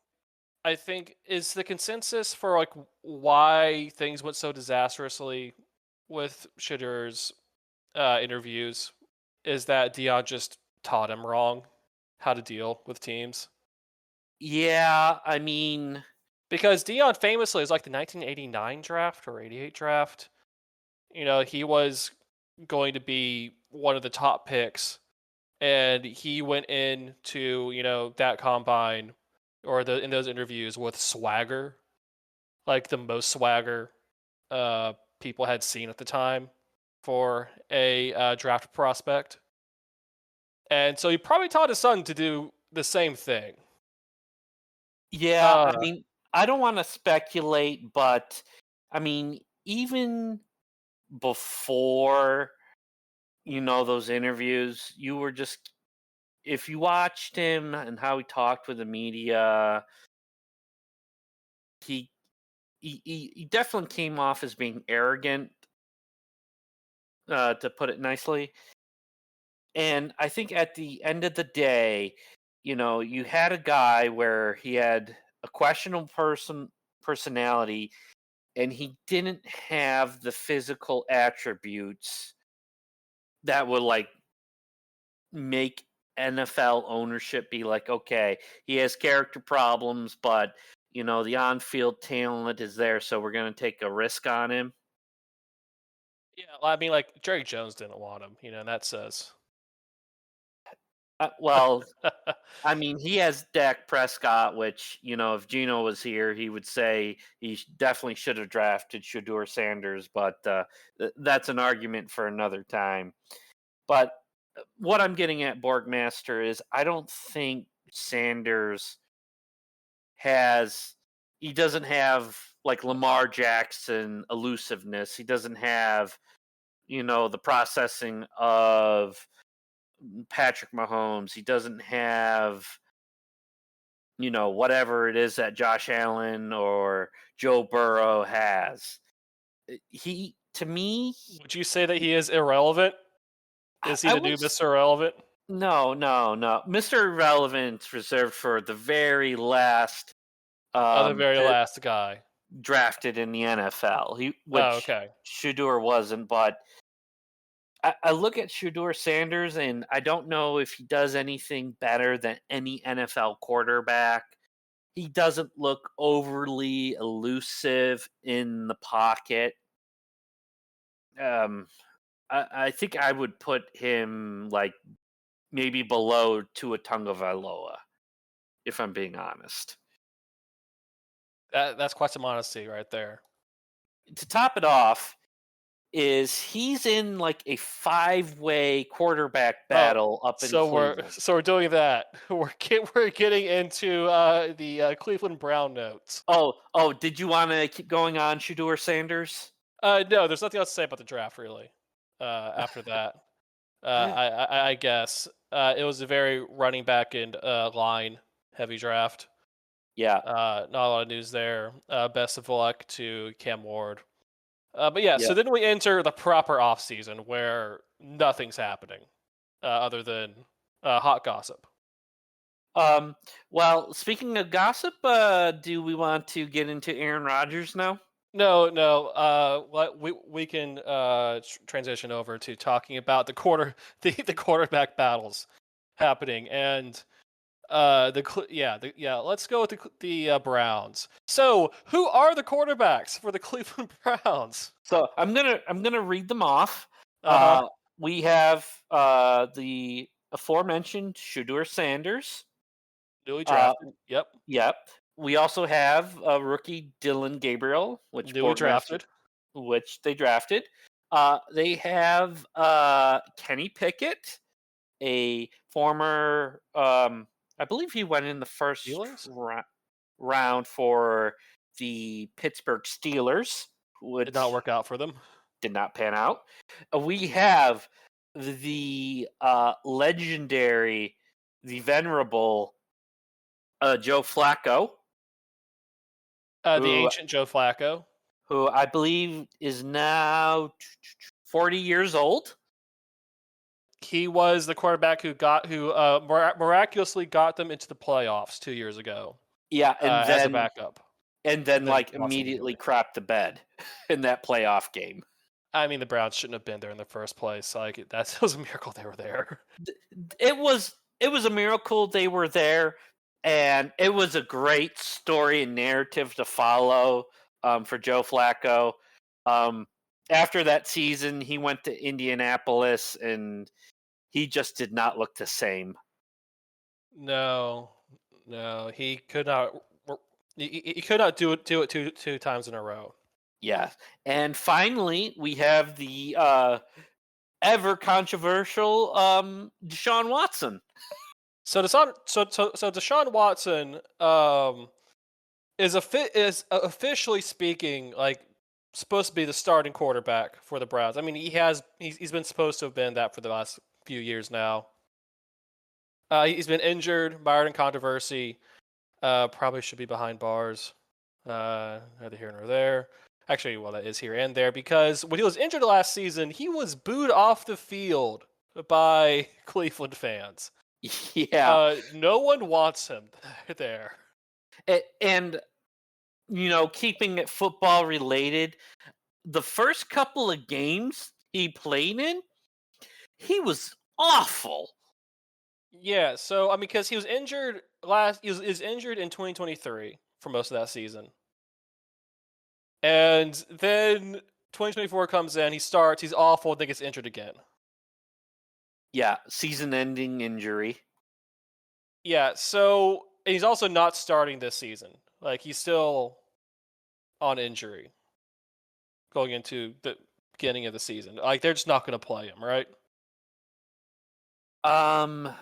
I think is the consensus for like why things went so disastrously with Shitter's interviews is that Dion just taught him wrong how to deal with teams. Yeah, I mean, Because Dion famously is like the 1989 draft or 88 draft. He was going to be one of the top picks, and he went into that combine or in those interviews with swagger, like the most swagger people had seen at the time for a draft prospect. And so he probably taught his son to do the same thing. yeah, I Uh, mean, I don't want to speculate, but I mean, even before, those interviews, you were just, if you watched him and how he talked with the media, he he definitely came off as being arrogant, to put it nicely. And I think at the end of the day, you had a guy where he had a questionable personality, and he didn't have the physical attributes that would like make NFL ownership be like, okay, he has character problems, but the on-field talent is there, so we're going to take a risk on him. yeah, I mean, like Jerry Jones didn't want him, and that says Well, I mean, he has Dak Prescott, which, if Gino was here, he would say he definitely should have drafted Shador Sanders, but that's an argument for another time. But what I'm getting at, Borgmaster, is I don't think Sanders has, he doesn't have like Lamar Jackson elusiveness. He doesn't have, the processing of Patrick Mahomes. He doesn't have, whatever it is that Josh Allen or Joe Burrow has. He, to me, Would you say that he is irrelevant? Is he I the would new Mr. Irrelevant? no, no, no. Mr. Irrelevant's reserved for the very last The very pi last guy. drafted in the NFL. Oh, Which okay. Shador wasn't, but I look at Shador Sanders and I don't know if he does anything better than any NFL quarterback. He doesn't look overly elusive in the pocket. I think I would put him like maybe below Tua Tagovailoa, if I'm being honest. That's quite some honesty right there. To top it off, is he's in like a 5-way quarterback Oh, battle up in so we're Cleveland. so we're doing that. We're getting into the Cleveland Brown notes. Oh, did you want to keep going on Shador Sanders? No, there's nothing else to say about the draft really. After that, I guess it was a very running back and line heavy draft. Yeah, Not a lot of news there. Best of luck to Cam Ward. But yeah, yeah. so then we enter the proper offseason where nothing's happening other than hot gossip. Well, speaking of gossip, do we want to get into Aaron Rodgers now? No. We can transition over to talking about the quarterback battles happening and let's go with the Browns. So who are the quarterbacks for the Cleveland Browns? So I'm gonna read them off. Uh huh. We have the aforementioned Shador Sanders. Newly Uh, drafted. Yep. yep. We also have rookie Dylan Gabriel, Newly drafted. which they drafted. They have Kenny Pickett, a former, I believe he went in the first Steelers round for the Pittsburgh Steelers, did not which work out for them. did not pan out. We have the legendary, the venerable Joe Flacco, The who ancient Joe Flacco. I believe is now 40 years old. He was the quarterback who miraculously got them into the playoffs 2 years ago. Yeah, As a backup. and then Then like lost immediately immediately. crapped the bed in that playoff game. I mean, the Browns shouldn't have been there in the first place. Like that was a miracle they were there. It was a miracle they were there, and it was a great story and narrative to follow for Joe Flacco. After that season, he went to Indianapolis, and he just did not look the same. No, he could not. He could not do it two times in a row. Yeah, and finally we have the ever controversial Deshaun Watson. So Deshaun Watson is officially speaking like supposed to be the starting quarterback for the Browns. I mean, he's been supposed to have been that for the last few years now. He's been injured, mired in controversy. Probably should be behind bars. Neither here nor there. Actually, well, that is here and there because when he was injured last season, he was booed off the field by Cleveland fans. Yeah, No one wants him there. and keeping it football related, the first couple of games he played in, he was awful. Yeah, so I mean, because he was injured he was injured in 2023 for most of that season, and then 2024 comes in, he starts, he's awful, then gets injured again. Yeah, season-ending injury. Yeah, so he's also not starting this season. Like he's still on injury going into the beginning of the season. Like they're just not going to play him, right? I'm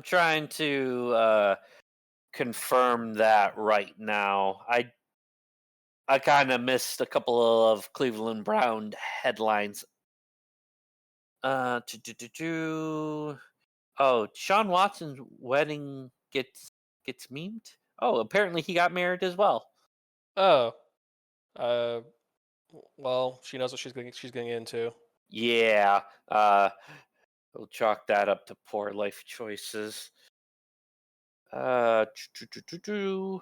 trying to confirm that right now. I kind of missed a couple of Cleveland Brown headlines. Oh, Sean Watson's wedding gets memed. Oh, apparently he got married as well. Oh, uh, well, she knows what she's getting into. Yeah, we'll chalk that up to poor life choices. Uh, I'm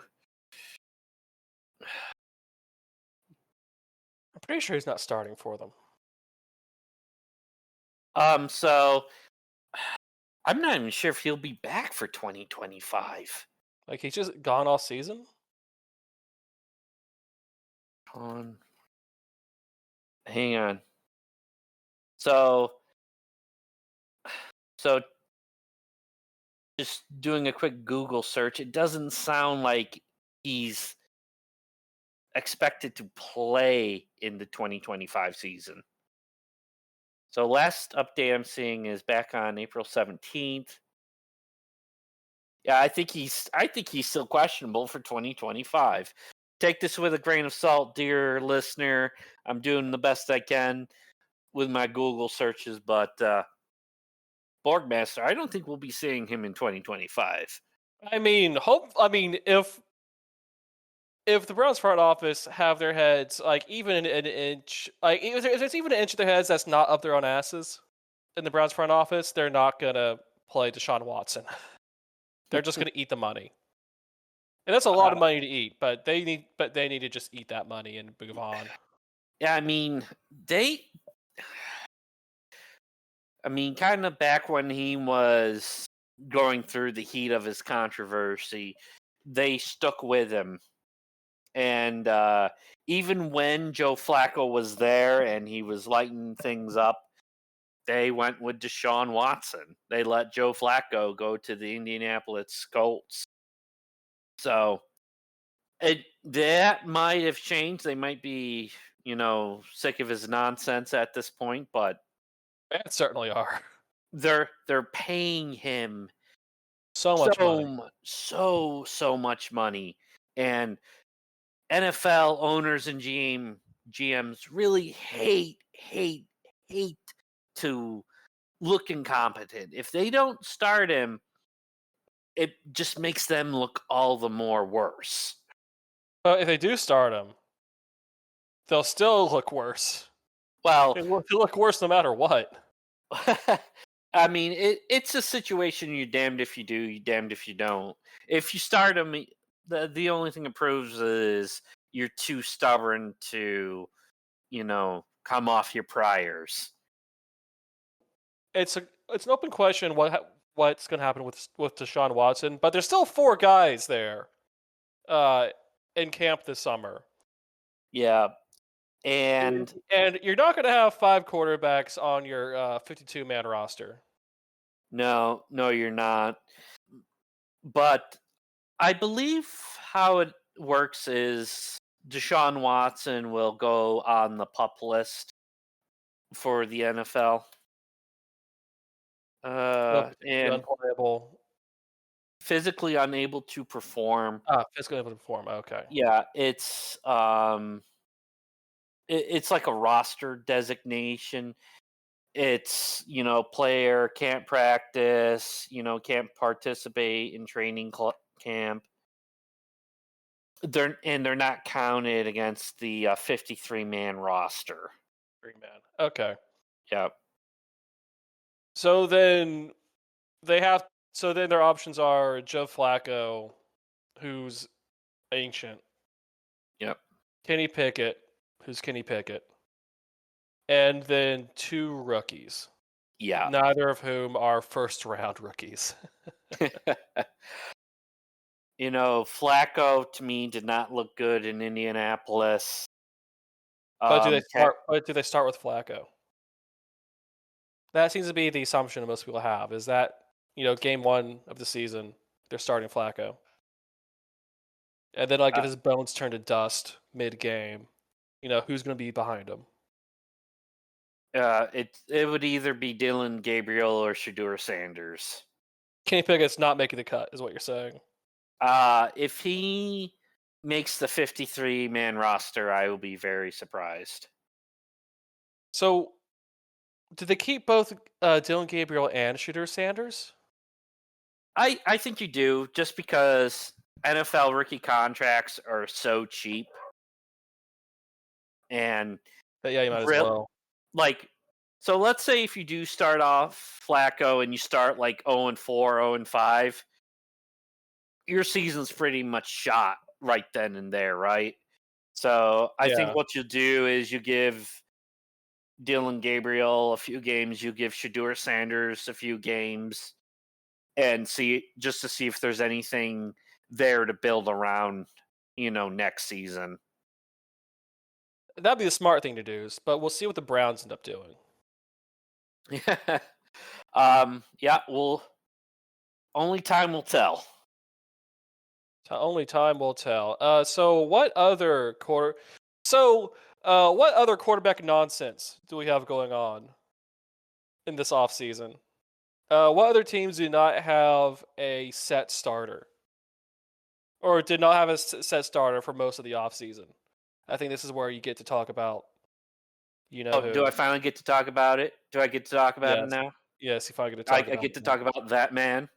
pretty sure he's not starting for them. so I'm not even sure if he'll be back for 2025. Like he's just gone all season. Hang on. So, so just doing a quick Google search, it doesn't sound like he's expected to play in the 2025 season. So last update I'm seeing is back on April 17th. Yeah, I think he's still questionable for 2025. Take this with a grain of salt, dear listener. I'm doing the best I can with my Google searches, but Borgmaster, I don't think we'll be seeing him in 2025. I mean, if the Browns front office have their heads like even an inch, like if there's even an inch of their heads that's not up their own asses in the Browns front office, they're not gonna play Deshaun Watson. They're just gonna eat the money, and that's a lot of money to eat. But they need to just eat that money and move on. Yeah, I mean, kind of back when he was going through the heat of his controversy, they stuck with him. And even when Joe Flacco was there and he was lighting things up, they went with Deshaun Watson. They let Joe Flacco go to the Indianapolis Colts. So that might have changed. They might be, sick of his nonsense at this point, but They certainly are. they're paying him So much money. so much money, and NFL owners and GMs really hate to look incompetent. If they don't start him, it just makes them look all the more worse. But if they do start him, they'll still look worse. Well, They'll look worse no matter what. I mean, it's a situation you're damned if you do, you're damned if you don't. If you start him, the only thing it proves is you're too stubborn to, come off your priors. It's an open question what's going to happen with Deshaun Watson, but there's still 4 guys there in camp this summer. Yeah, and you're not going to have 5 quarterbacks on your 52-man roster. no, you're not. But I believe how it works is Deshaun Watson will go on the PUP list for the NFL. And Unplayable. physically unable to perform. Physically able to perform. Okay. Yeah, it's it's like a roster designation. It's player can't practice, can't participate in training camp. They're not counted against the 53-man roster. 3-man. Okay. Yep. So then their options are Joe Flacco, who's ancient. Yep. Kenny Pickett, who's Kenny Pickett. And then 2 rookies. Yeah. Neither of whom are first-round rookies. Flacco to me did not look good in Indianapolis. But do they start with Flacco? That seems to be the assumption most people have, is that, game 1 of the season, they're starting Flacco. And then, if his bones turn to dust mid-game, who's going to be behind him? It would either be Dylan Gabriel or Shedeur Sanders. Kenny Pickett's not making the cut, is what you're saying. If he makes the 53-man roster, I will be very surprised. So, did they keep both Dylan Gabriel and Shedeur Sanders? I think you do, just because NFL rookie contracts are so cheap. And But yeah, you might as well. So let's say if you do start off Flacco and you start 0-4, 0-5, your season's pretty much shot right then and there, right? So I think what you do is you give Dylan Gabriel a few games, you give Shedeur Sanders a few games, and see if there's anything there to build around, next season. That'd be the smart thing to do, but we'll see what the Browns end up doing. Yeah, only time will tell. Only time will tell. So what other quarterback nonsense do we have going on in this offseason? What other teams do not have a set starter? Or did not have a set starter for most of the offseason? I think this is where you get to talk about, who. Do I finally get to talk about it? Do I get to talk about it Yes. now? Yes, you finally get to talk about it. I get to talk about that man.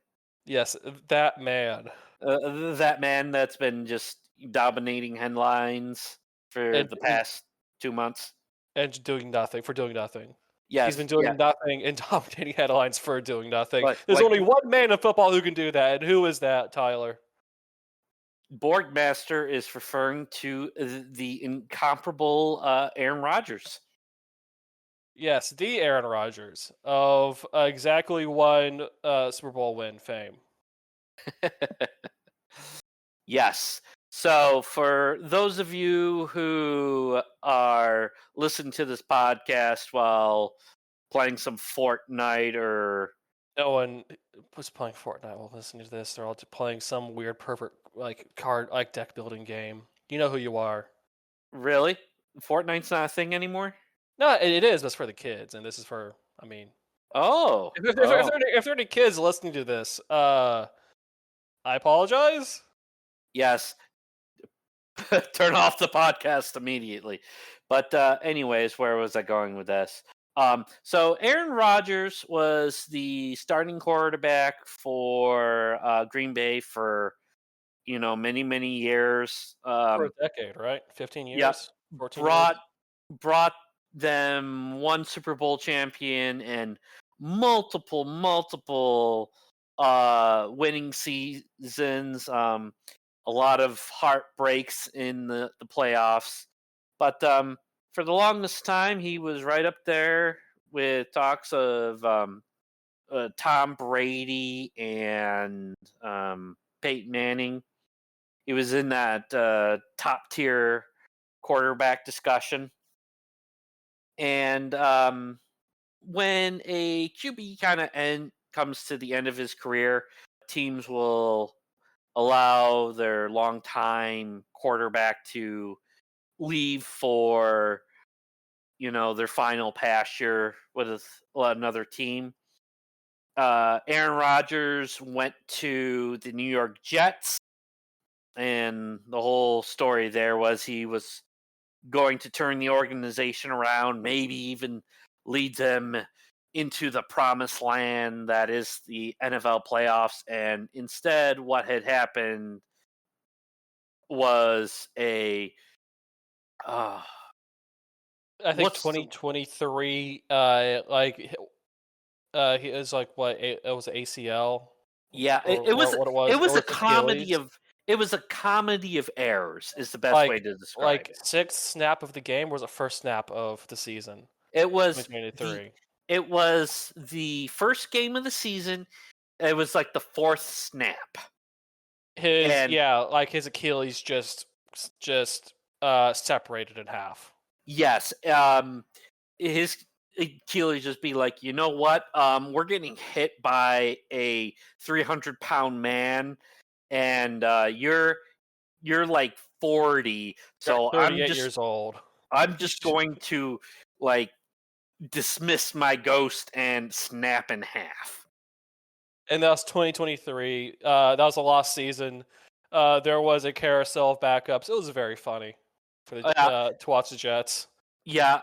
Yes, that man. That man that's been just dominating headlines for the past 2 months. And doing nothing. Yes, he's been doing nothing and dominating headlines for doing nothing. But, There's only one man in football who can do that, and who is that, Tyler? Borgmaster is referring to the incomparable Aaron Rodgers. Yes, the Aaron Rodgers of exactly one Super Bowl win fame. Yes. So for those of you who are listening to this podcast while playing some Fortnite or... No one was playing Fortnite while listening to this. They're all playing some weird pervert deck building game. You know who you are. Really? Fortnite's not a thing anymore? No, it is, but it's for the kids, and this is for, Oh. If there are any kids listening to this, I apologize. Yes. Turn off the podcast immediately. But anyways, where was I going with this? So Aaron Rodgers was the starting quarterback for Green Bay for many, many years. For a decade, right? 15 years? Yep. 14 years? Brought them one Super Bowl champion and multiple winning seasons. A lot of heartbreaks in the playoffs. But for the longest time, he was right up there with talks of Tom Brady and Peyton Manning. He was in that top tier quarterback discussion. And when a QB kind of comes to the end of his career, teams will allow their longtime quarterback to leave for their final pasture with another team. Aaron Rodgers went to the New York Jets, and the whole story there was he was going to turn the organization around, maybe even lead them into the promised land that is the NFL playoffs. And instead, what had happened was I think 2023, he is what it was ACL. Yeah, it was a comedy of errors is the best way to describe it. Sixth snap of the game was the first snap of the season. It was 2023. It was the first game of the season. It was the fourth snap. His Achilles just separated in half. Yes. Keely just be like, you know what? We're getting hit by a 300-pound man, and you're like 40, You're so 38 years old. I'm just going to like dismiss my ghost and snap in half. And that was 2023. That was the last season. There was a carousel of backups. It was very funny for the Uh, to watch the Jets. yeah.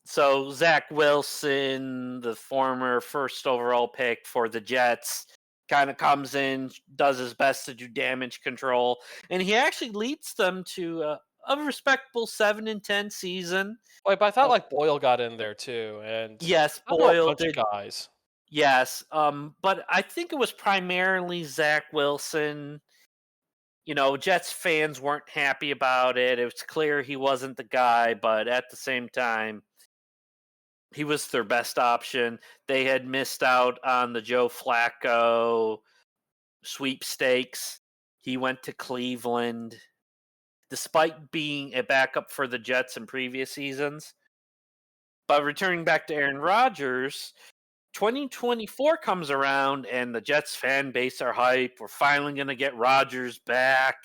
So Zach Wilson, the former first overall pick for the Jets, kind of comes in, does his best to do damage control, and he actually leads them to a respectable 7-10 season. Like, but I thought Uh, like Boyle got in there too, and yes, I know a Boyle bunch of did. guys. Yes, but I think it was primarily Zach Wilson. Jets fans weren't happy about it. It was clear he wasn't the guy, but at the same time, he was their best option. They had missed out on the Joe Flacco sweepstakes. He went to Cleveland despite being a backup for the Jets in previous seasons. But returning back to Aaron Rodgers, 2024 comes around and the Jets fan base are hype. We're finally going to get Rodgers back.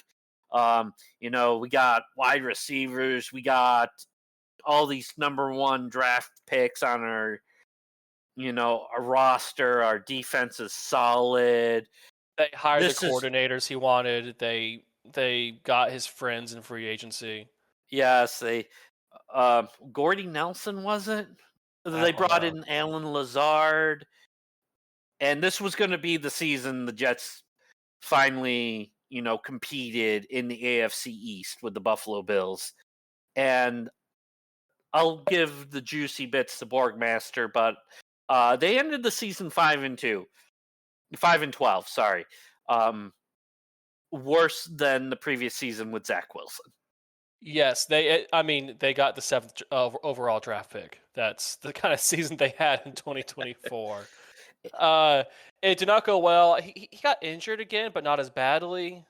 We got wide receivers. We got all these number one draft picks on our, our roster. Our defense is solid. They hired the This is, coordinators he wanted. They got his friends in free agency. yes, Gordy Nelson, was it? I They don't brought know. in Alan Lazard. And this was going to be the season the Jets finally, competed in the AFC East with the Buffalo Bills. And I'll give the juicy bits to Borgmaster, but they ended the season 5-2, 5-12. Sorry, worse than the previous season with Zach Wilson. Yes, I mean, they got the seventh overall draft pick. That's the kind of season they had in 2024. It did not go well. He got injured again, but not as badly.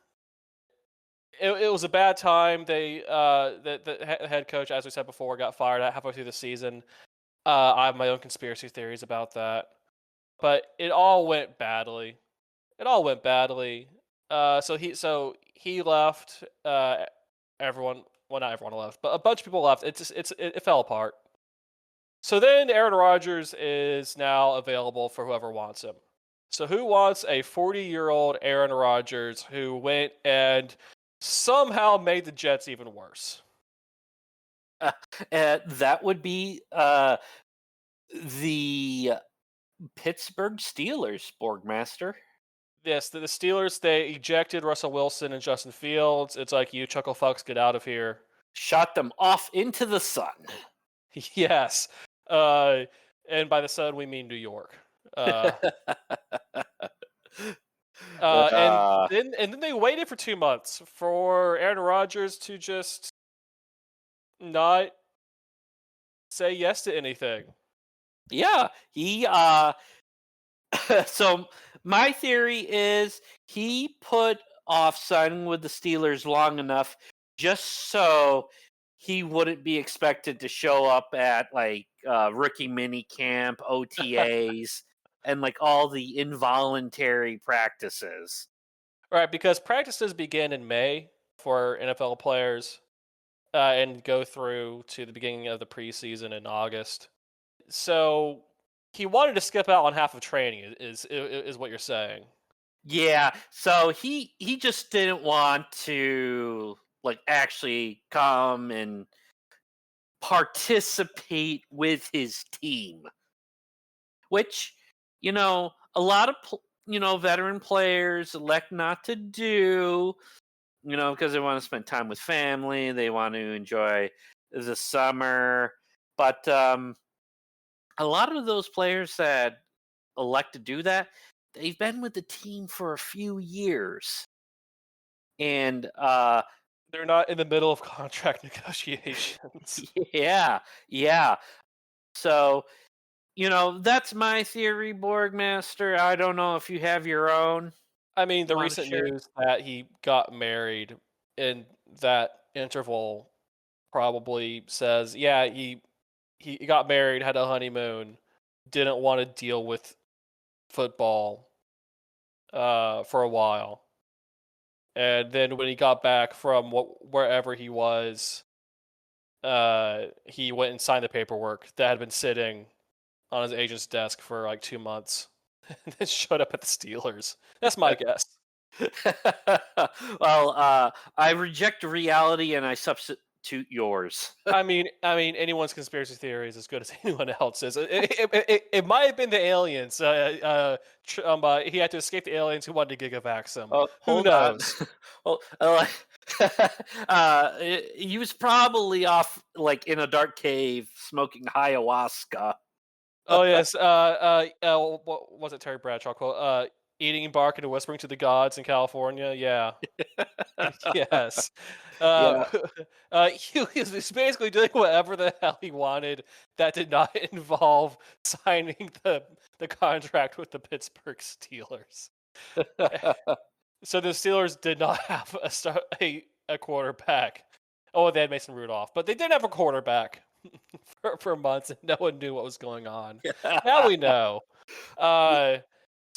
It was a bad time. The head coach, as we said before, got fired at halfway through the season. I have my own conspiracy theories about that, but it all went badly. It all went badly. So he left. Everyone, well, not everyone left, but a bunch of people left. It fell apart. So then Aaron Rodgers is now available for whoever wants him. So who wants a 40-year-old Aaron Rodgers who went and somehow made the Jets even worse? That would be the Pittsburgh Steelers, Borgmaster. Yes, the Steelers, they ejected Russell Wilson and Justin Fields. It's like, you chuckle fucks, get out of here. Shot them off into the sun. Yes. Uh, and by the sun, we mean New York. Uh, and Uh, then they waited for 2 months for Aaron Rodgers to just not say yes to anything. yeah, he so my theory is he put off signing with the Steelers long enough just so he wouldn't be expected to show up at like rookie mini camp, OTAs, and like all the involuntary practices. Right, because practices begin in May for NFL players and go through to the beginning of the preseason in August. So he wanted to skip out on half of training, is what you're saying. Yeah, so he just didn't want to like actually come and participate with his team, which a lot of veteran players elect not to do, because they want to spend time with family, they want to enjoy the summer, but a lot of those players that elect to do that, they've been with the team for a few years, and They're not in the middle of contract negotiations. yeah, yeah. So that's my theory, Borgmaster. I don't know if you have your own. I mean, the Want to recent share? news that he got married in that interval probably says, yeah, he he got married, had a honeymoon, didn't want to deal with football for a while. And then when he got back from wherever he was, he went and signed the paperwork that had been sitting on his agent's desk for like 2 months, and then showed up at the Steelers. That's my guess. Well, I reject reality and I substitute yours. I mean, anyone's conspiracy theory is as good as anyone else's. It might have been the aliens. He had to escape the aliens who wanted to gigavax him. Oh, Who hold on. knows? Oh, he was probably off like in a dark cave smoking ayahuasca. Oh yes. What was it? Terry Bradshaw quote? Eating bark and whispering to the gods in California. Yeah. Yes. Yeah. He was basically doing whatever the hell he wanted that did not involve signing the contract with the Pittsburgh Steelers. So the Steelers did not have a quarterback. Oh, they had Mason Rudolph, but they didn't have a quarterback for months, and no one knew what was going on. Now we know.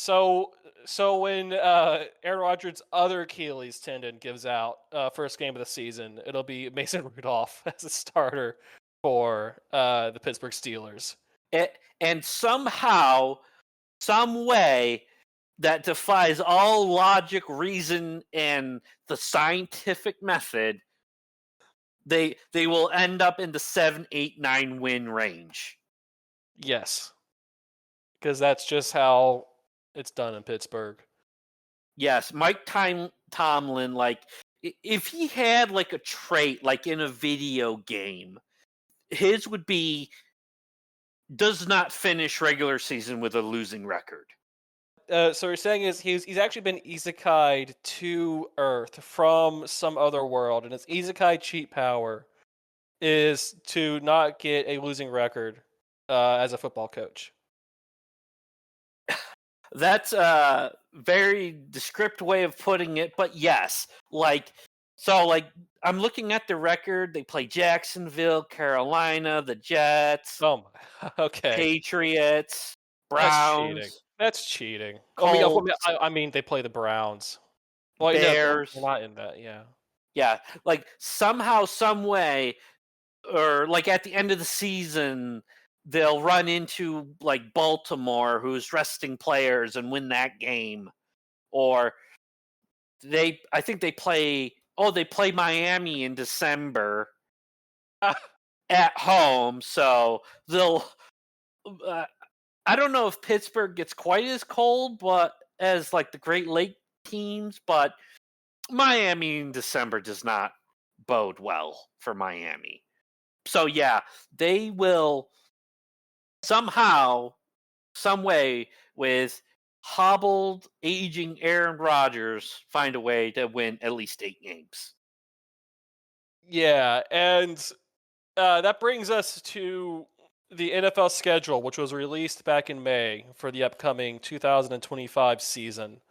So when Aaron Rodgers' other Achilles tendon gives out first game of the season, it'll be Mason Rudolph as a starter for the Pittsburgh Steelers. And somehow, some way that defies all logic, reason, and the scientific method, they will end up in the 7, 8, 9 win range. Yes, because that's just how it's done in Pittsburgh. Yes, Mike Tomlin, like if he had like a trait like in a video game, his would be does not finish regular season with a losing record. So you're saying is he's actually been isekai'd to Earth from some other world, and his isekai cheat power is to not get a losing record as a football coach. That's a very descriptive way of putting it, but yes, like I'm looking at the record. They play Jacksonville, Carolina, the Jets, Oh my, okay, Patriots, that's cheating. Browns, That's cheating. Colts, I mean, they play the Browns. Well, no, Bears. they're not in that. Yeah. Yeah, like somehow, some way, or like at the end of the season, they'll run into like Baltimore, who's resting players, and win that game. Or I think they play. Oh, they play Miami in December at home, so they'll. I don't know if Pittsburgh gets quite as cold, but as like the Great Lake teams, but Miami in December does not bode well for Miami. So yeah, they will somehow, some way, with hobbled, aging Aaron Rodgers, find a way to win at least 8 games. Yeah, and that brings us to the NFL schedule, which was released back in May for the upcoming 2025 season.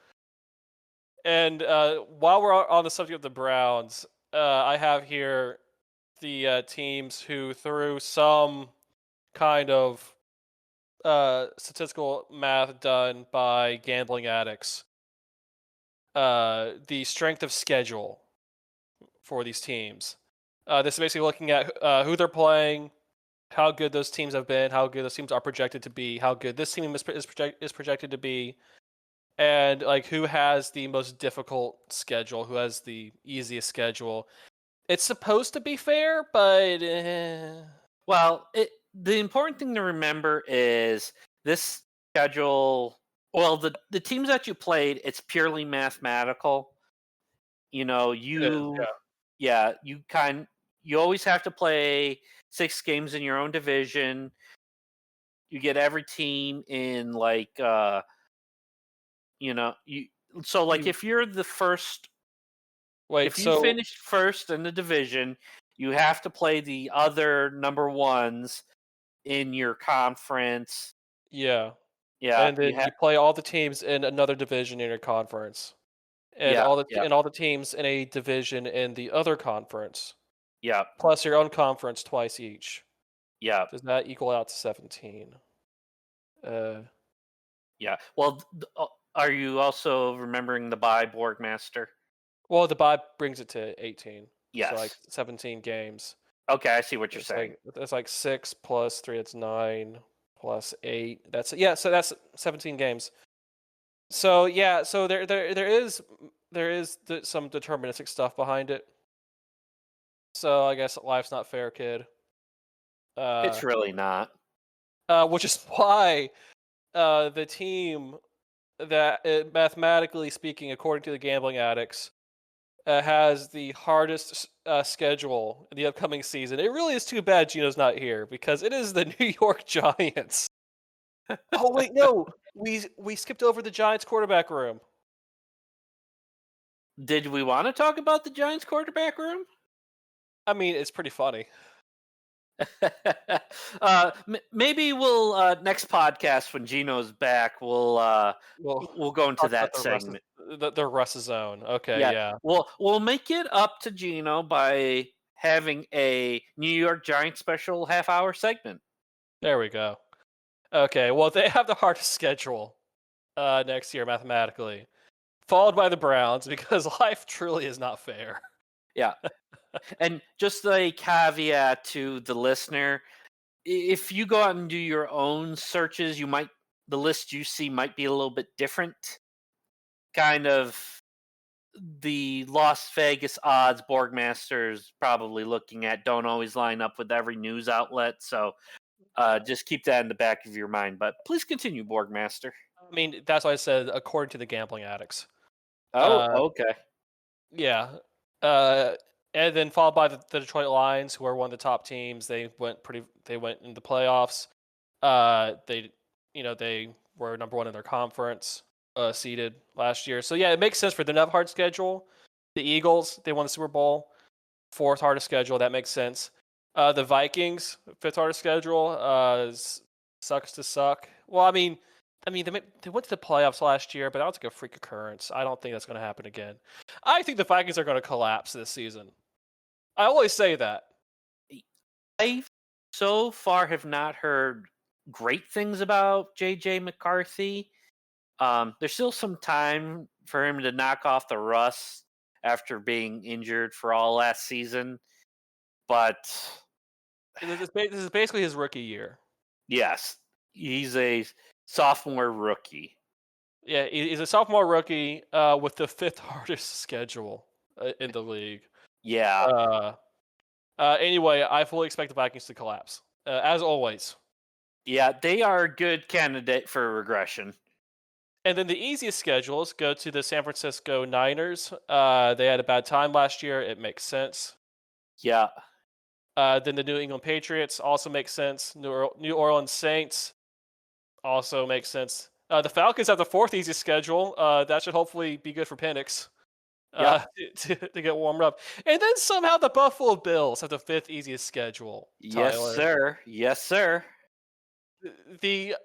And while we're on the subject of the Browns, I have here the teams who, through some kind of statistical math done by gambling addicts, the strength of schedule for these teams. This is basically looking at who they're playing, how good those teams have been, how good those teams are projected to be, how good this team is projected to be, and like who has the most difficult schedule, who has the easiest schedule. It's supposed to be fair, but Well, the important thing to remember is this schedule. Well, the teams that you played, it's purely mathematical. You know, yeah. you always have to play 6 games in your own division. You get every team in like if you're the first, if you finished first in the division, you have to play the other number ones in your conference. Yeah. Yeah, And then you play all the teams in another division in your conference. And Yeah, all the yeah. and all the teams in a division in the other conference. Yeah. Plus your own conference twice each. Yeah. Does that equal out to 17? Uh, Yeah. Well, are you also remembering the bye, Borgmaster? well, the bye brings it to 18, so like Yes. 17 games. Okay, I see what you're It's saying. like 6 plus 3. It's 9 plus 8. That's yeah. So that's 17 games. So yeah. So there is some deterministic stuff behind it. So I guess life's not fair, kid. Uh, It's really not. which is why the team that mathematically speaking, according to the gambling addicts, has the hardest schedule in the upcoming season. It really is too bad Gino's not here because it is the New York Giants. Oh wait, no, we skipped over the Giants quarterback room. Did we want to talk about the Giants quarterback room? I mean, it's pretty funny. Maybe we'll next podcast when Gino's back, We'll we'll go into talk about that the rest of segment. the Russ zone. Okay, Yeah, yeah, we'll make it up to Gino by having a New York Giants special half-hour segment. there we go. Okay, well they have the hardest schedule next year mathematically, followed by the Browns because life truly is not fair. Yeah, and just a caveat to the listener: if you go out and do your own searches, the list you see might be a little bit different. Kind of the Las Vegas odds Borgmaster's probably looking at don't always line up with every news outlet, so just keep that in the back of your mind. But please continue, Borgmaster. I mean, that's why I said according to the gambling addicts. Oh, Uh, okay. yeah. Uh, and then followed by the Detroit Lions, who are one of the top teams. They went in the playoffs. They, they were number one in their conference, seeded last year. So yeah, it makes sense for them to have a hard schedule. The Eagles, they won the Super Bowl, fourth hardest schedule. That makes sense. The Vikings, fifth hardest schedule. Sucks to suck. Well, they went to the playoffs last year, but that was like a freak occurrence. I don't think that's going to happen again. I think the Vikings are going to collapse this season. I always say that. I so far have not heard great things about JJ McCarthy. There's still some time for him to knock off the rust after being injured for all last season, but This is basically his rookie year. yes, he's a sophomore rookie. Yeah, he's a sophomore rookie with the fifth hardest schedule in the league. Yeah, Anyway, I fully expect the Vikings to collapse, as always. yeah, they are a good candidate for regression. And then the easiest schedules go to the San Francisco Niners. They had a bad time last year. It makes sense. Yeah, Then the New England Patriots also makes sense. New Orleans Saints also makes sense. The Falcons have the fourth easiest schedule. That should hopefully be good for Penix yeah, to get warmed up. And then somehow the Buffalo Bills have the fifth easiest schedule. yes, Tyler, sir, yes, sir. the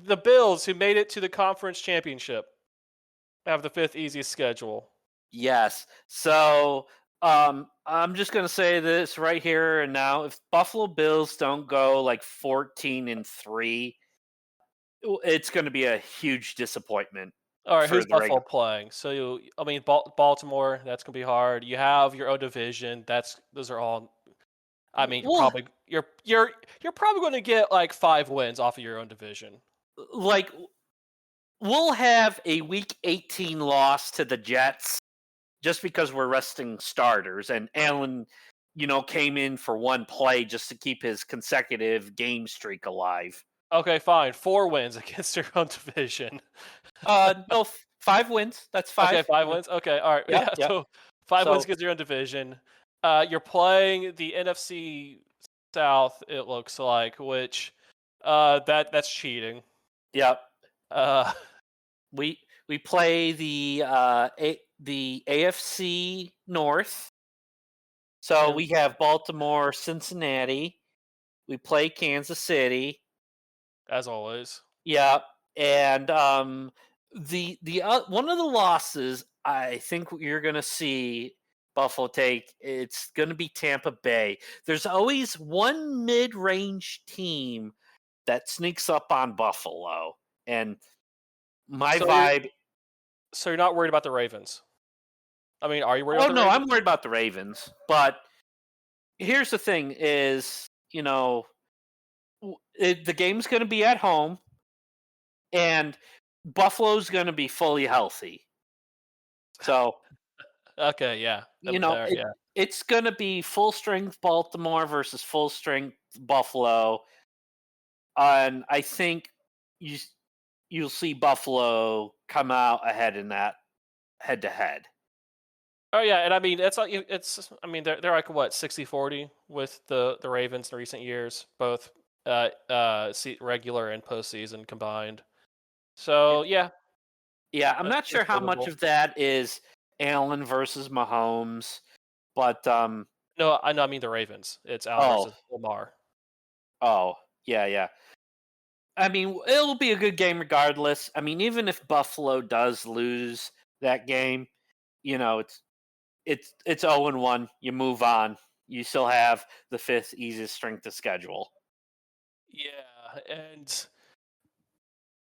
the Bills who made it to the conference championship have the fifth easiest schedule. Yes. So, I'm just gonna say this right here and now: if Buffalo Bills don't go like 14-3, it's going to be a huge disappointment All right, for who's the Buffalo regular. playing? Baltimore. That's gonna be hard. You have your own division. Those are all. I mean, Well, you're probably going to get like 5 wins off of your own division. like we'll have a Week 18 loss to the Jets just because we're resting starters, and Allen, came in for one play just to keep his consecutive game streak alive. Okay, fine. 4 wins against your own division. No, 5 wins. That's Okay, five. 5 wins. Okay, all right. Yeah, Yeah, yeah. so 5 wins So against your own division. You're playing the NFC South. It looks like, which that's cheating. yeah, Uh, we play the AFC North. So we have Baltimore, Cincinnati. We play Kansas City. as always. Yeah, and the one of the losses I think you're going to see Buffalo take. It's going to be Tampa Bay. There's always one mid-range team that sneaks up on Buffalo, and my So you're vibe. so you're not worried about the Ravens. I mean, are you worried Oh about the no, Ravens? I'm worried about the Ravens. But here's the thing: is the game's going to be at home, and Buffalo's going to be fully healthy. So Okay, yeah. Yeah. it's going to be full strength Baltimore versus full strength Buffalo, and I think you you'll see Buffalo come out ahead in that head to head. Oh yeah, and I mean it's I mean they're like what 60-40 with the Ravens in recent years, both regular and postseason combined. So yeah, Yeah, I'm not sure that's how much livable. of that is Allen versus Mahomes, but No, I know I mean the Ravens. It's Allen oh, versus Lamar. oh, yeah, yeah. I mean, it'll be a good game regardless. I mean, even if Buffalo does lose that game, it's 0-1. You move on. You still have the fifth easiest strength of schedule. Yeah, and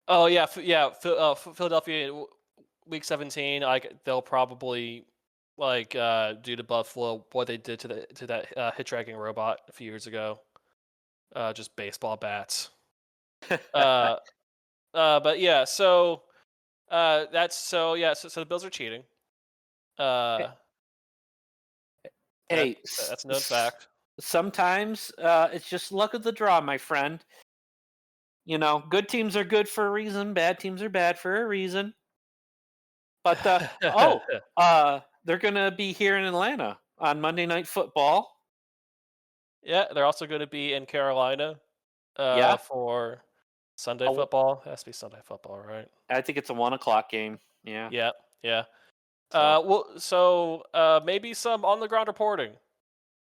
oh yeah, Philadelphia week 17. Like they'll probably do to Buffalo what they did to that hitchhiking robot a few years ago. Just baseball bats. Uh, but yeah, so that's so yeah, so the Bills are cheating. Uh, Hey, that's a known fact. sometimes it's just luck of the draw, my friend. Good teams are good for a reason, bad teams are bad for a reason. But they're gonna be here in Atlanta on Monday Night Football. Yeah, they're also going to be in Carolina Yeah, for Sunday oh, football. It has to be Sunday football, right? I think it's a 1 o'clock game. Yeah, Yeah, yeah. so Maybe some on the ground reporting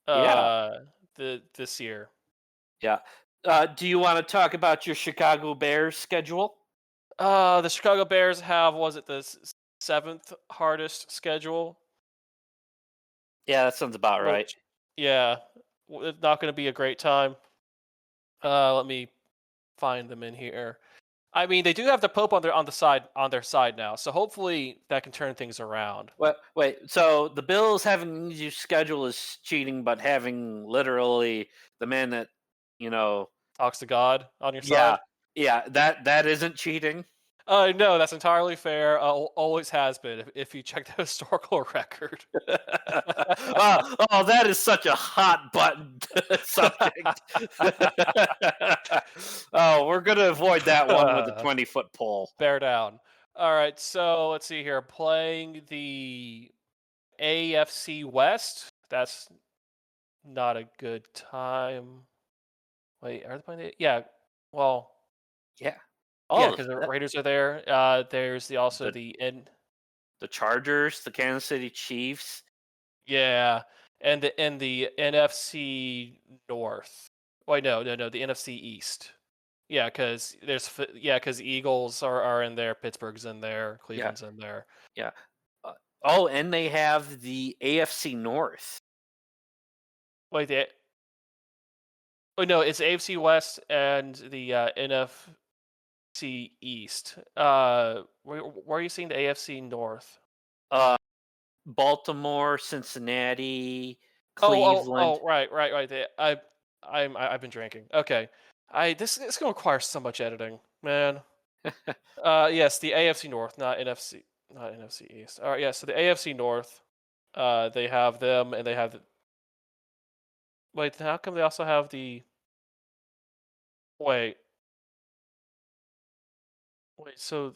yeah, uh this year. yeah. Do you want to talk about your Chicago Bears schedule? The Chicago Bears have was it the seventh hardest schedule, Yeah, that sounds about right. which yeah, it's not going to be a great time. Let me find them in here. I mean, they do have the Pope on their side now, so hopefully that can turn things around. Wait. So the Bills having your schedule is cheating, but having literally the man that you know, Talks to God on your yeah, side. yeah, that isn't cheating. No, that's entirely fair. Always has been. If you check the historical record. That is such a hot button subject. We're gonna avoid that one with a 20-foot pole. Bear down. All right, so let's see here. Playing the AFC West. That's not a good time. Wait, are they playing the? Yeah. Well, Yeah. yeah, Oh, because the Raiders are there. There's also the the in. the Chargers, the Kansas City Chiefs. Yeah, and the NFC North. Wait, no, the NFC East. Yeah, because because Eagles are in there, Pittsburgh's in there, Yeah, Cleveland's in there. yeah. And they have the AFC North. Wait, no, it's AFC West and the NFC East. Where are you seeing the AFC North? Uh, Baltimore, Cincinnati, Oh, Cleveland. right. I've been drinking. Okay, this gonna require so much editing, man. Yes, the AFC North, not NFC East. All right, yeah. So the AFC North, they have them, and they have the. Wait, how come they also have the? Wait, wait. So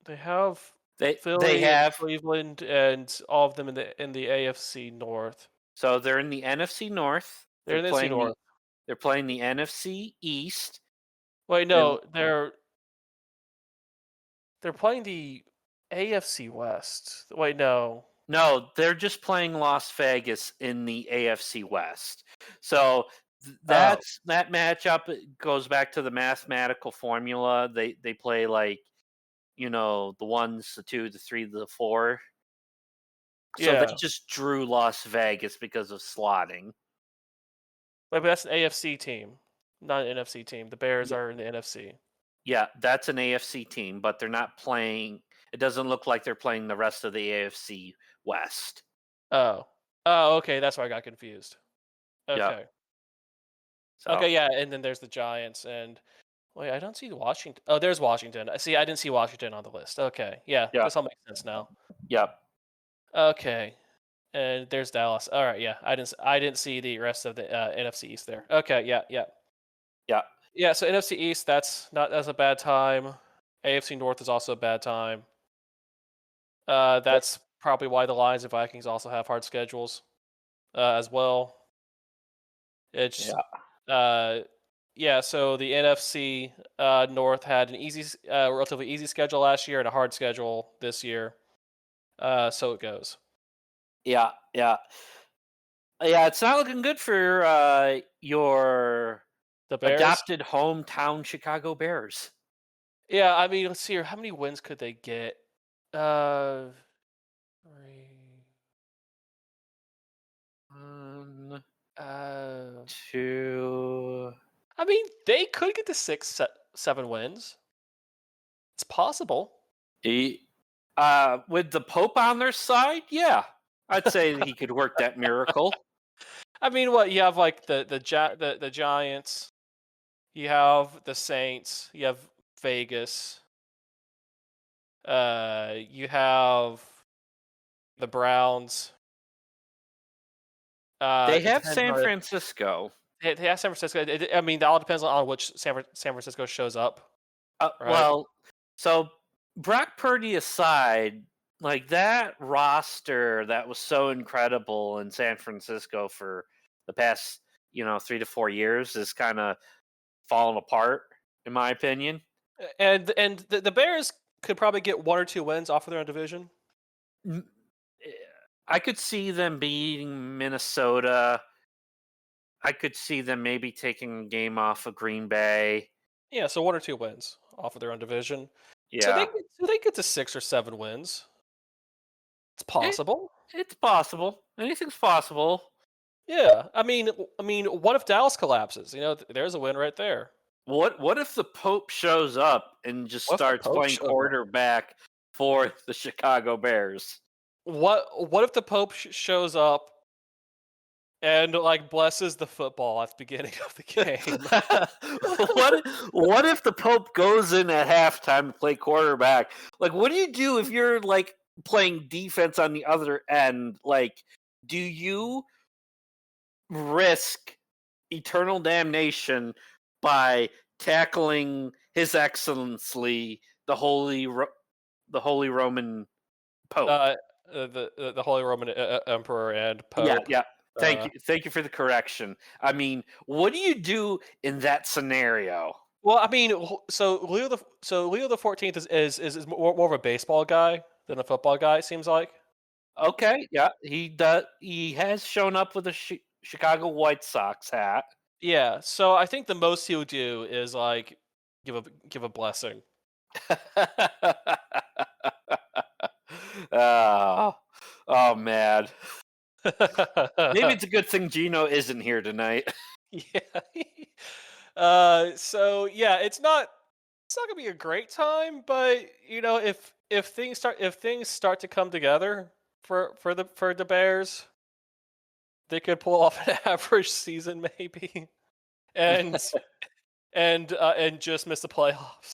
they have They Philly and have Cleveland, and all of them in the AFC North. so they're in the NFC North. They're in the NFC North. They're playing the NFC East. Wait, They're no, they're playing the AFC West. Wait, no. No, they're just playing Las Vegas in the AFC West. So Oh, that matchup goes back to the mathematical formula. They play like the ones, the two, the three, the four. So they Yeah, just drew Las Vegas because of slotting. but that's an AFC team, not an NFC team. The Bears Yeah, are in the NFC. yeah, that's an AFC team, but they're not playing. It doesn't look like they're playing the rest of the AFC West. Oh, oh, okay, that's why I got confused. Yeah. Okay, So okay, yeah, and then there's the Giants and wait, I don't see Washington. Oh, there's Washington. I see. I didn't see Washington on the list. Okay, yeah, yeah, this all makes sense now. yeah, Okay, and there's Dallas. All right, yeah, I didn't see the rest of the NFC East there. Okay, yeah, yeah, yeah. yeah. So NFC East, that's a bad time. AFC North is also a bad time. That's probably why the Lions and Vikings also have hard schedules as well. It's Yeah. uh, yeah. So the NFC North had an relatively easy schedule last year and a hard schedule this year. So it goes. Yeah, yeah, yeah. It's not looking good for your The Bears. adopted hometown Chicago Bears. Yeah, I mean, let's see here. How many wins could they get? Uh, three. One, Uh, two. I mean, they could get to 7 wins. It's possible. With the Pope on their side, yeah, I'd say he could work that miracle. I mean, what you have like the Giants, you have the Saints, you have Vegas, you have the Browns. They It have depends San on if Francisco. they have San Francisco. I mean, that all depends on which San Francisco shows up, right? Well, so Brock Purdy aside, like that roster that was so incredible in San Francisco for the past, 3 to 4 years is kind of falling apart, in my opinion. And the Bears could probably get 1 or 2 wins off of their own division. Mm, eh, I could see them beating Minnesota. I could see them maybe taking a game off of Green Bay. Yeah, so 1 or 2 wins off of their own division. Yeah, So they get to 6 or 7 wins. It's it, possible. it's possible. Anything's possible. Yeah, I mean, what if Dallas collapses? There's a win right there. What if the Pope shows up and just What if the starts Pope playing shows up? quarterback for the Chicago Bears? What if the Pope shows up and like blesses the football at the beginning of the game? what if the Pope goes in at halftime to play quarterback? Like, what do you do if you're like playing defense on the other end? Like, do you risk eternal damnation by tackling His Excellency the Holy Roman Pope? The Holy Roman Emperor and Yeah, Pope. yeah. Uh, Thank you for the correction. I mean, what do you do in that scenario? well, I mean, Leo the 14th is more of a baseball guy than a football guy. It seems like. Okay, yeah, he does. He has shown up with a Chicago White Sox hat. Yeah, so I think the most he would do is like give a blessing. oh, oh man. Maybe it's a good thing Gino isn't here tonight. Yeah. So yeah, it's not gonna be a great time, but if things start to come together for the Bears, they could pull off an average season maybe, and and just miss the playoffs.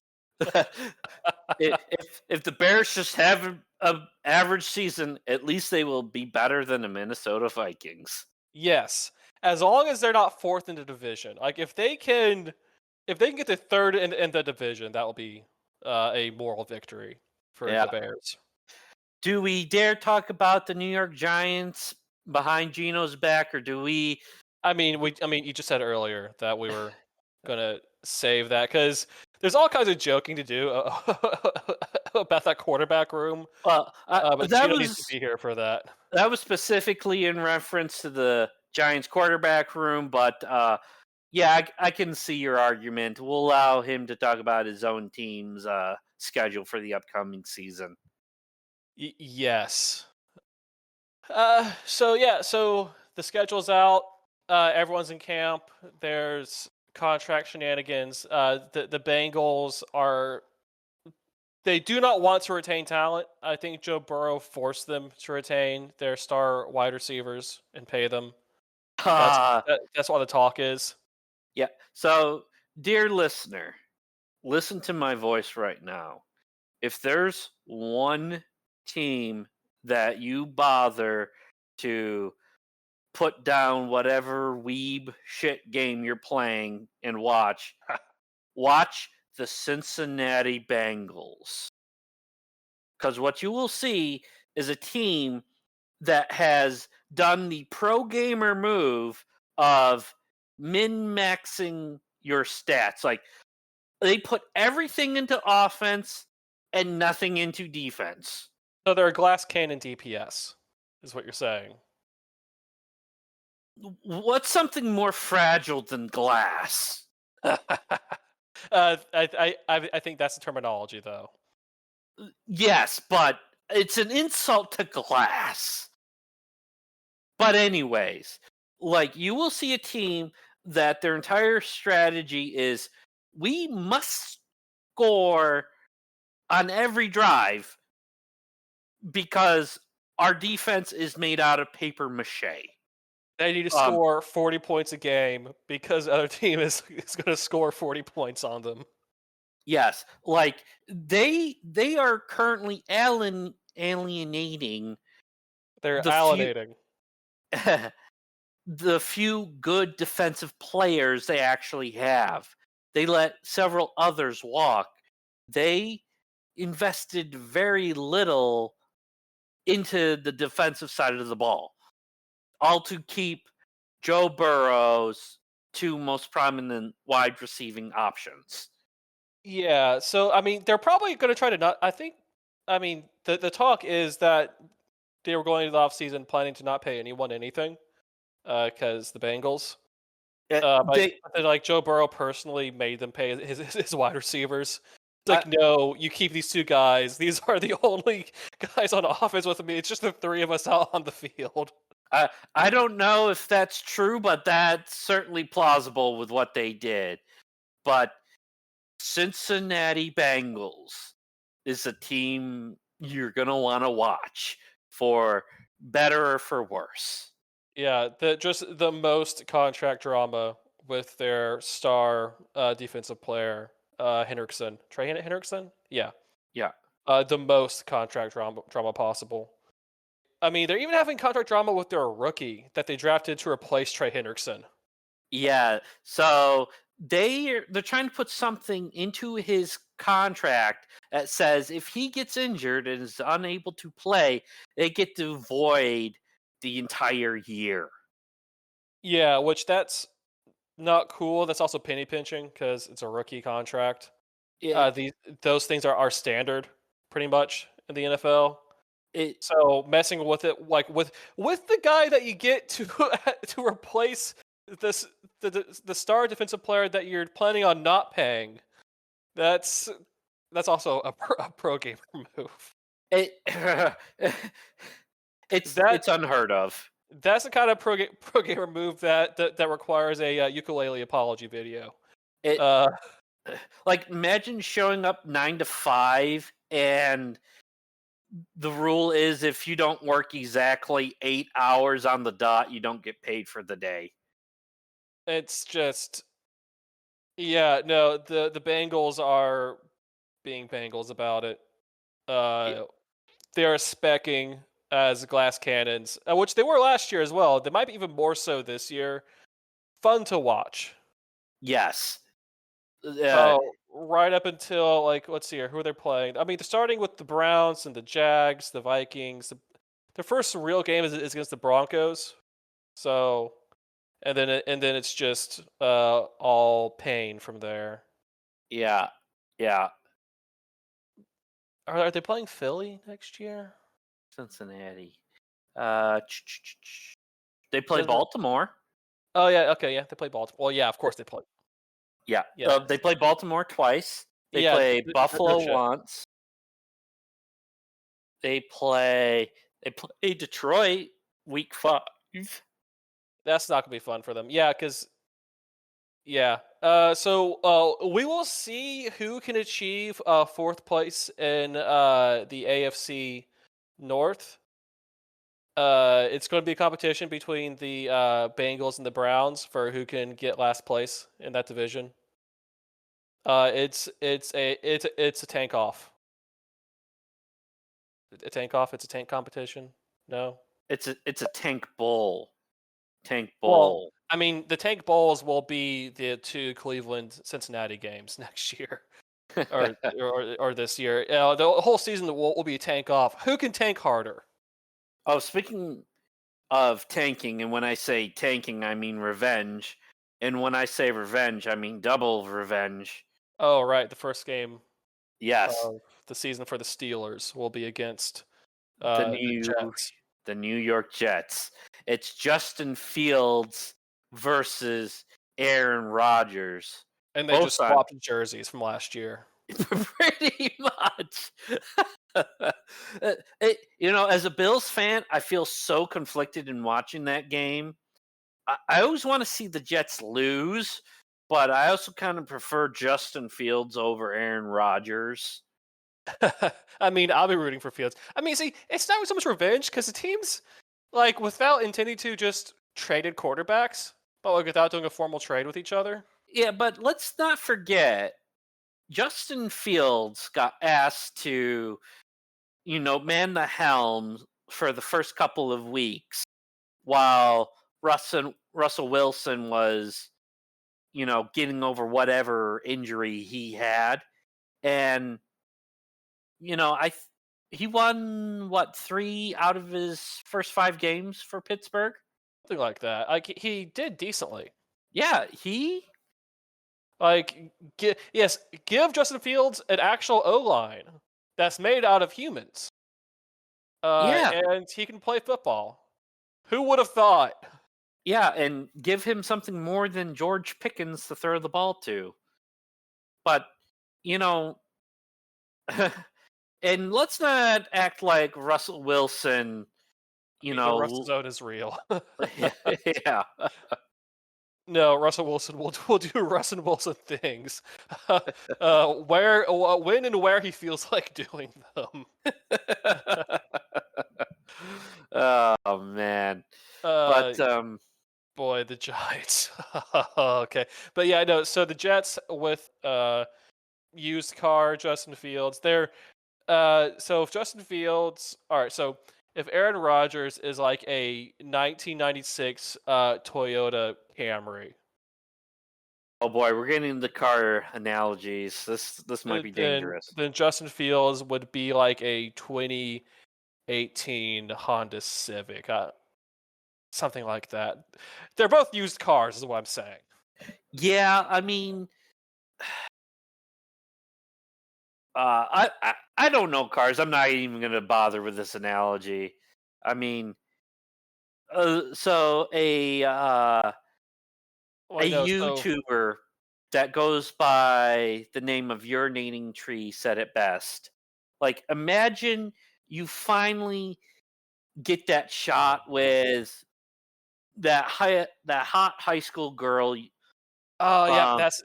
if the Bears just have a average season, at least they will be better than the Minnesota Vikings. Yes, as long as they're not fourth in the division. Like if they can get to third in the division, that will be a moral victory for Yeah. the Bears. Do we dare talk about the New York Giants behind Gino's back, or do we? I mean, you just said earlier that we were gonna save that because there's all kinds of joking to do about that quarterback room, Well, but Gino needs to be here for that. that was specifically in reference to the Giants quarterback room, but yeah, I can see your argument. We'll allow him to talk about his own team's schedule for the upcoming season. Yes. So the schedule's out. Everyone's in camp. There's contract shenanigans. The Bengals are they do not want to retain talent. I think Joe Burrow forced them to retain their star wide receivers and pay them. That's Ah, that's what the talk is. yeah. So, dear listener, listen to my voice right now. If there's one team that you bother to put down whatever weeb shit game you're playing and watch the Cincinnati Bengals. Because what you will see is a team that has done the pro gamer move of min maxing your stats. Like they put everything into offense and nothing into defense. So they're a glass cannon DPS, is what you're saying. What's something more fragile than glass? I think that's the terminology, though. Yes, but it's an insult to glass. But anyways, like you will see a team that their entire strategy is we must score on every drive because our defense is made out of paper mache. They need to Um, score 40 points a game because the other team is going to score 40 points on them. yes, like they are currently alienating They're the few alienating. the few good defensive players they actually have. They let several others walk. They invested very little into the defensive side of the ball, all to keep Joe Burrow's two most prominent wide receiving options. Yeah, so I mean, they're probably going to try to not. I mean, the talk is that they were going into the offseason planning to not pay anyone anything, because the Bengals. They, But then, like Joe Burrow personally made them pay his wide receivers. It's I, like, no, you keep these two guys. These are the only guys on offense with me. It's just the three of us out on the field. I don't know if that's true, but that's certainly plausible with what they did. But Cincinnati Bengals is a team you're going to want to watch for better or for worse. Yeah, just the most contract drama with their star defensive player, Hendrickson. Hendrickson? Yeah. Yeah. The most contract drama possible. I mean, they're even having contract drama with their rookie that they drafted to replace Trey Hendrickson. Yeah. So they're trying to put something into his contract that says if he gets injured and is unable to play, they get to void the entire year. Yeah, which that's not cool. That's also penny pinching because it's a rookie contract. It, These those things are standard pretty much in the NFL. it So messing with it, like with the guy that you get to to replace this the star defensive player that you're planning on not paying, that's also a pro gamer move. it That it's unheard of. that's the kind of pro gamer move that requires a ukulele apology video. It Uh, like imagine showing up 9 to 5 and the rule is if you don't work exactly 8 hours on the dot, you don't get paid for the day. it's just yeah, no, the Bengals are being Bengals about it. Y- They are specking as glass cannons, which they were last year as well. They might be even more so this year. Fun to watch. Yes. Oh, right up until like let's see here, who are they playing? I mean, they're starting with the Browns and the Jags, the Vikings. Their first real game is against the Broncos. So, and then it's just all pain from there. Yeah. Yeah. Are they playing Philly next year? Cincinnati. Uh, they play Does it? Baltimore. Oh yeah, okay, yeah, they play Baltimore. Well, yeah, of course they play. Yeah. Yeah, They play Baltimore twice. They yeah, play no Buffalo shit. once. They play They play Detroit week 5. That's not gonna be fun for them. Yeah, because yeah. We will see who can achieve fourth place in the AFC North. It's going to be a competition between the Bengals and the Browns for who can get last place in that division. It's a tank off. A tank off. It's a tank competition. No. It's a tank bowl. Tank Well, bowl. I mean, the tank bowls will be the 2 Cleveland Cincinnati games next year, or this year. The whole season will be a tank off. Who can tank harder? Oh, speaking of tanking, and when I say tanking, I mean revenge. And when I say revenge, I mean double revenge. Oh, right. The first game Yes, of the season for the Steelers will be against the the Jets. New York Jets. It's Justin Fields versus Aaron Rodgers. And they Both just on swapped jerseys from last year. pretty much. As a Bills fan, I feel so conflicted in watching that game. I always want to see the Jets lose, but I also kind of prefer Justin Fields over Aaron Rodgers. I mean, I'll be rooting for Fields. I mean, see, it's not so much revenge because the teams, like, without intending to, just traded quarterbacks, but like without doing a formal trade with each other. Yeah, but let's not forget Justin Fields got asked to, man the helm for the first couple of weeks while Russell Wilson was, getting over whatever injury he had. And, he won, 3 out of his first 5 games for Pittsburgh? Something like that. Like, he did decently. Yeah, he Like, give Justin Fields an actual O-line that's made out of humans. Yeah. And he can play football. Who would have thought? Yeah, and give him something more than George Pickens to throw the ball to. But, you know, and let's not act like Russell Wilson, The Russell zone is real. yeah. No, Russell Wilson will do Russell Wilson things. When and where he feels like doing them. Oh man. But Boy, the Giants. Okay, but yeah, no. So the Jets with used car Justin Fields. They're so if Justin Fields, all right. So if Aaron Rodgers is like a 1996 Toyota Camry. oh boy, we're getting into car analogies. This might be dangerous. Then Justin Fields would be like a 2018 Honda Civic, something like that. They're both used cars, is what I'm saying. Yeah, I mean, I don't know cars. I'm not even going to bother with this analogy. I mean, so a YouTuber that goes by the name of Urinating Tree said it best. Like, imagine you finally get that shot with that hot high school girl. Oh, that's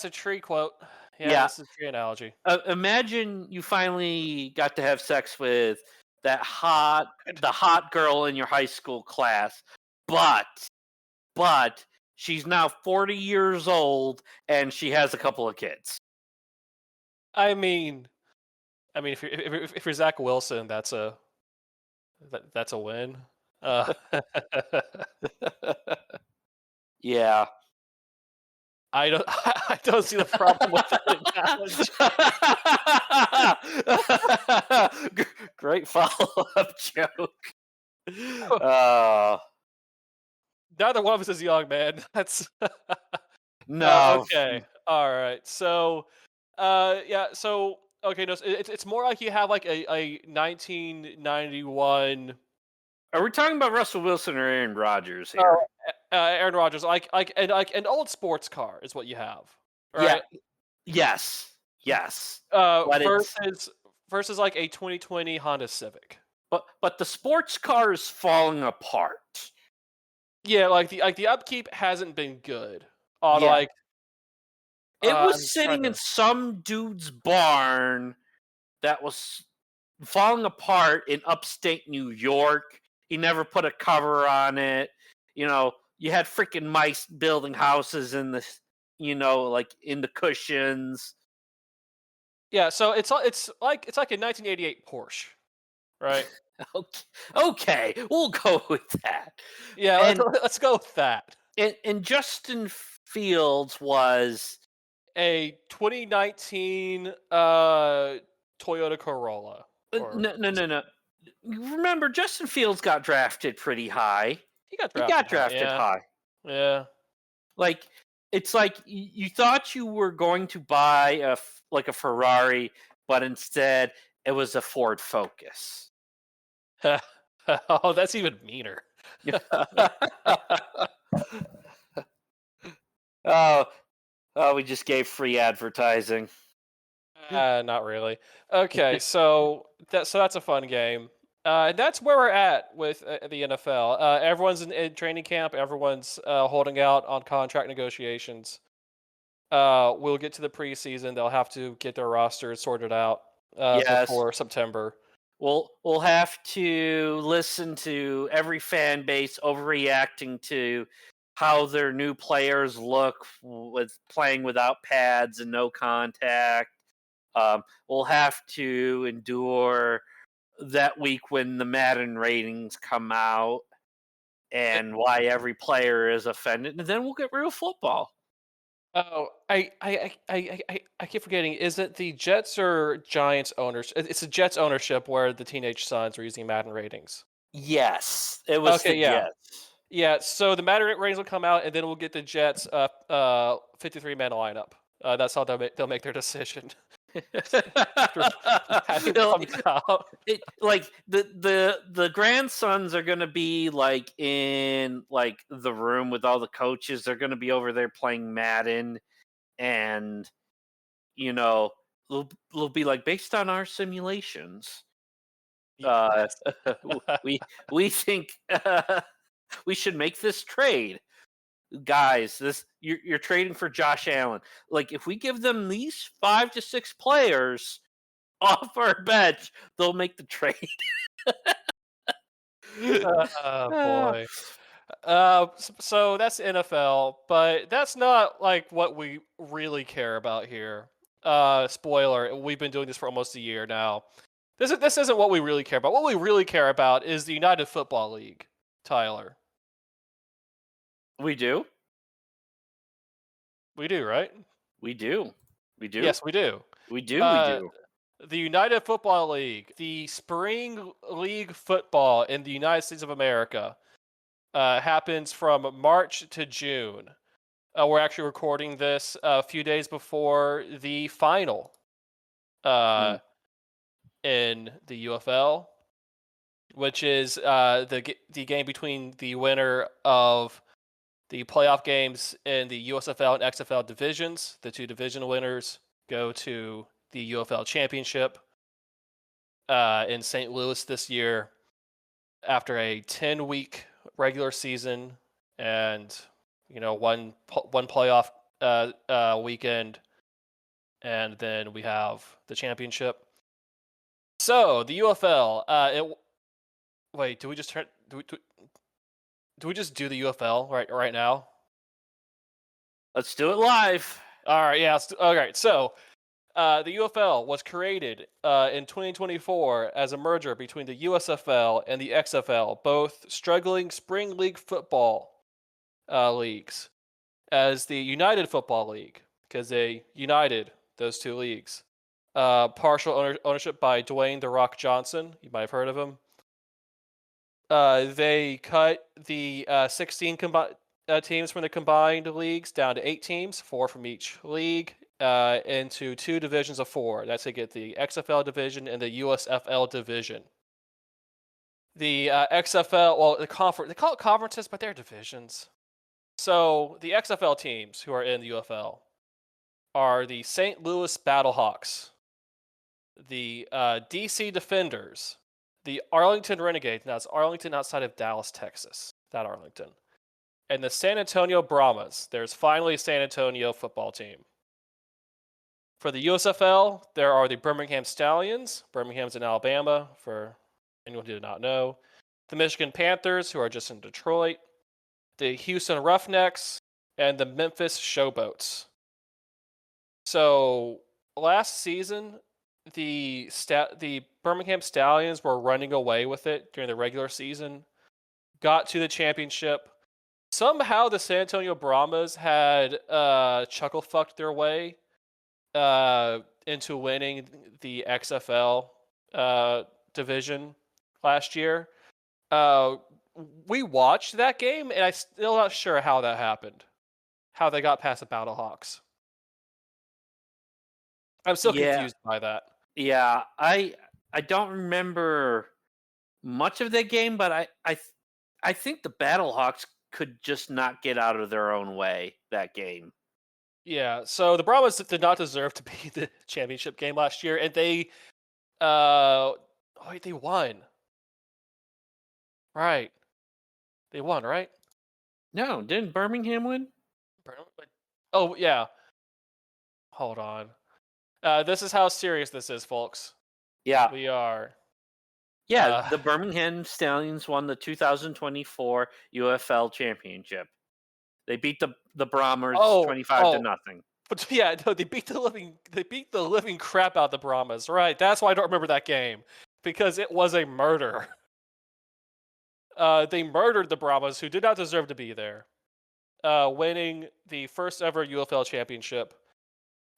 a tree quote. Yeah, this is a tree analogy. Imagine you finally got to have sex with the hot girl in your high school class, but she's now 40 years old and she has a couple of kids. I mean, if you're Zach Wilson, that's a win. Yeah. I don't see the problem with that. Great follow-up joke. Neither one of us is young, man. That's no. Okay. All right. So, yeah. So, okay. No, it's more like you have like a 1991. Are we talking about Russell Wilson or Aaron Rodgers here? Aaron Rodgers, like an old sports car is what you have, right? Yeah. Yes. Versus like a 2020 Honda Civic. But the sports car is falling apart. Yeah, like the upkeep hasn't been good on Yeah. like. It I'm was trying sitting in to. some dude's barn that was falling apart in upstate New York. He never put a cover on it. You had freaking mice building houses in the, like in the cushions. Yeah, so it's like a 1988 Porsche, right? Okay, we'll go with that. Yeah, And let's go with that. and Justin Fields was A 2019 Toyota Corolla. Or no. Remember, Justin Fields got drafted pretty high. he got He got drafted high. drafted Yeah, high. yeah. Like it's like you thought you were going to buy a Ferrari, but instead it was a Ford Focus. Oh, that's even meaner. Oh, we just gave free advertising. Not really. Okay, so that's a fun game. And that's where we're at with the NFL. Everyone's in training camp. Everyone's holding out on contract negotiations. We'll get to the preseason. They'll have to get their rosters sorted out Yes, before September. we'll have to listen to every fan base overreacting to how their new players look with playing without pads and no contact. We'll have to endure that week when the Madden ratings come out and why every player is offended, and then we'll get real football. Oh, I keep forgetting. Is it the Jets or Giants ownership? It's the Jets ownership where the teenage sons are using Madden ratings. Yes, it was Okay, the yeah. Jets. Yeah, so the Madden ratings will come out, and then we'll get the Jets 53-man lineup. That's how they'll make their decision. After having come out. Like the grandsons are gonna be like in like the room with all the coaches. They're gonna be over there playing Madden, and you know they'll be like based on our simulations. Uh, Yes. we think we should make this trade, guys. You're trading for Josh Allen. Like if we give them these 5 to 6 players off our bench, they'll make the trade. Oh Ah, boy. So that's NFL, but that's not like what we really care about here. Spoiler: we've been doing this for almost a year now. This isn't what we really care about. What we really care about is the United Football League, Tyler. we do. We do, right? We do. We do. Yes, we do. We do. We Uh, do. the United Football League, the spring league football in the United States of America, happens from March to June. We're actually recording this a few days before the final in the UFL, which is the game between the winner of the playoff games in the USFL and XFL divisions. The two division winners go to the UFL championship in St. Louis this year after a 10-week regular season and one playoff weekend, and then we have the championship. So the UFL. Wait, do we just turn? Do we just do the UFL right now? Let's do it live. All right, yeah. All right, so the UFL was created in 2024 as a merger between the USFL and the XFL, both struggling spring league football leagues, as the United Football League, because they united those two leagues. Partial ownership by Dwayne "The Rock" Johnson. You might have heard of him. They cut the 16 teams from the combined leagues down to 8 teams, 4 from each league, into 2 divisions of 4. That's to get the XFL division and the USFL division. The XFL, well, they call it conferences, but they're divisions. So the XFL teams who are in the UFL are the St. Louis Battlehawks, the DC Defenders, the Arlington Renegades. Now it's Arlington outside of Dallas, Texas. That Arlington. And the San Antonio Brahmas. There's finally a San Antonio football team. For the USFL, there are the Birmingham Stallions. Birmingham's in Alabama, for anyone who did not know. The Michigan Panthers, who are just in Detroit. The Houston Roughnecks, and the Memphis Showboats. So last season, the Birmingham Stallions were running away with it during the regular season, got to the championship. Somehow the San Antonio Brahmas had chuckle fucked their way into winning the XFL division last year. We watched that game, and I'm still not sure how that happened. How they got past the Battlehawks. I'm still confused by that. Yeah, I don't remember much of that game, but I think the Battlehawks could just not get out of their own way that game. Yeah, so the Brahmas did not deserve to be the championship game last year, and they they won. Right. They won, right? No, didn't Birmingham win? Oh, yeah. Hold on. This is how serious this is, folks. Yeah. We are. Yeah, the Birmingham Stallions won the 2024 UFL championship. They beat the Brahmas 25-0. But yeah, no, they beat the living crap out of the Brahmas, right? That's why I don't remember that game, because it was a murder. They murdered the Brahmas, who did not deserve to be there, winning the first ever UFL championship.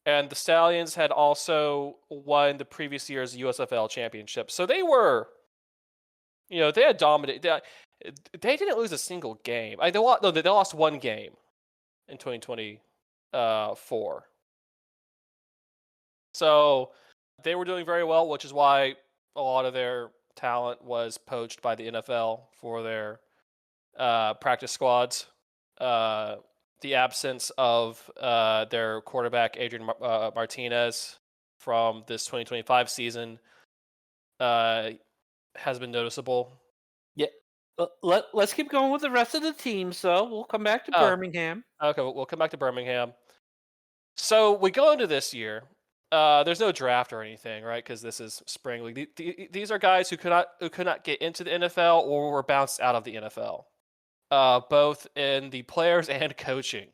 And the Stallions had also won the previous year's USFL championship. So they were, they had dominated. They didn't lose a single game. They lost one game in 2024. So they were doing very well, which is why a lot of their talent was poached by the NFL for their practice squads. The absence of their quarterback, Adrian Martinez, from this 2025 season has been noticeable. Yeah. Let's keep going with the rest of the teams, though. We'll come back to Birmingham. Okay, we'll come back to Birmingham. So we go into this year. There's no draft or anything, right? Because this is spring league. These are guys who could not get into the NFL or were bounced out of the NFL. Both in the players and coaching,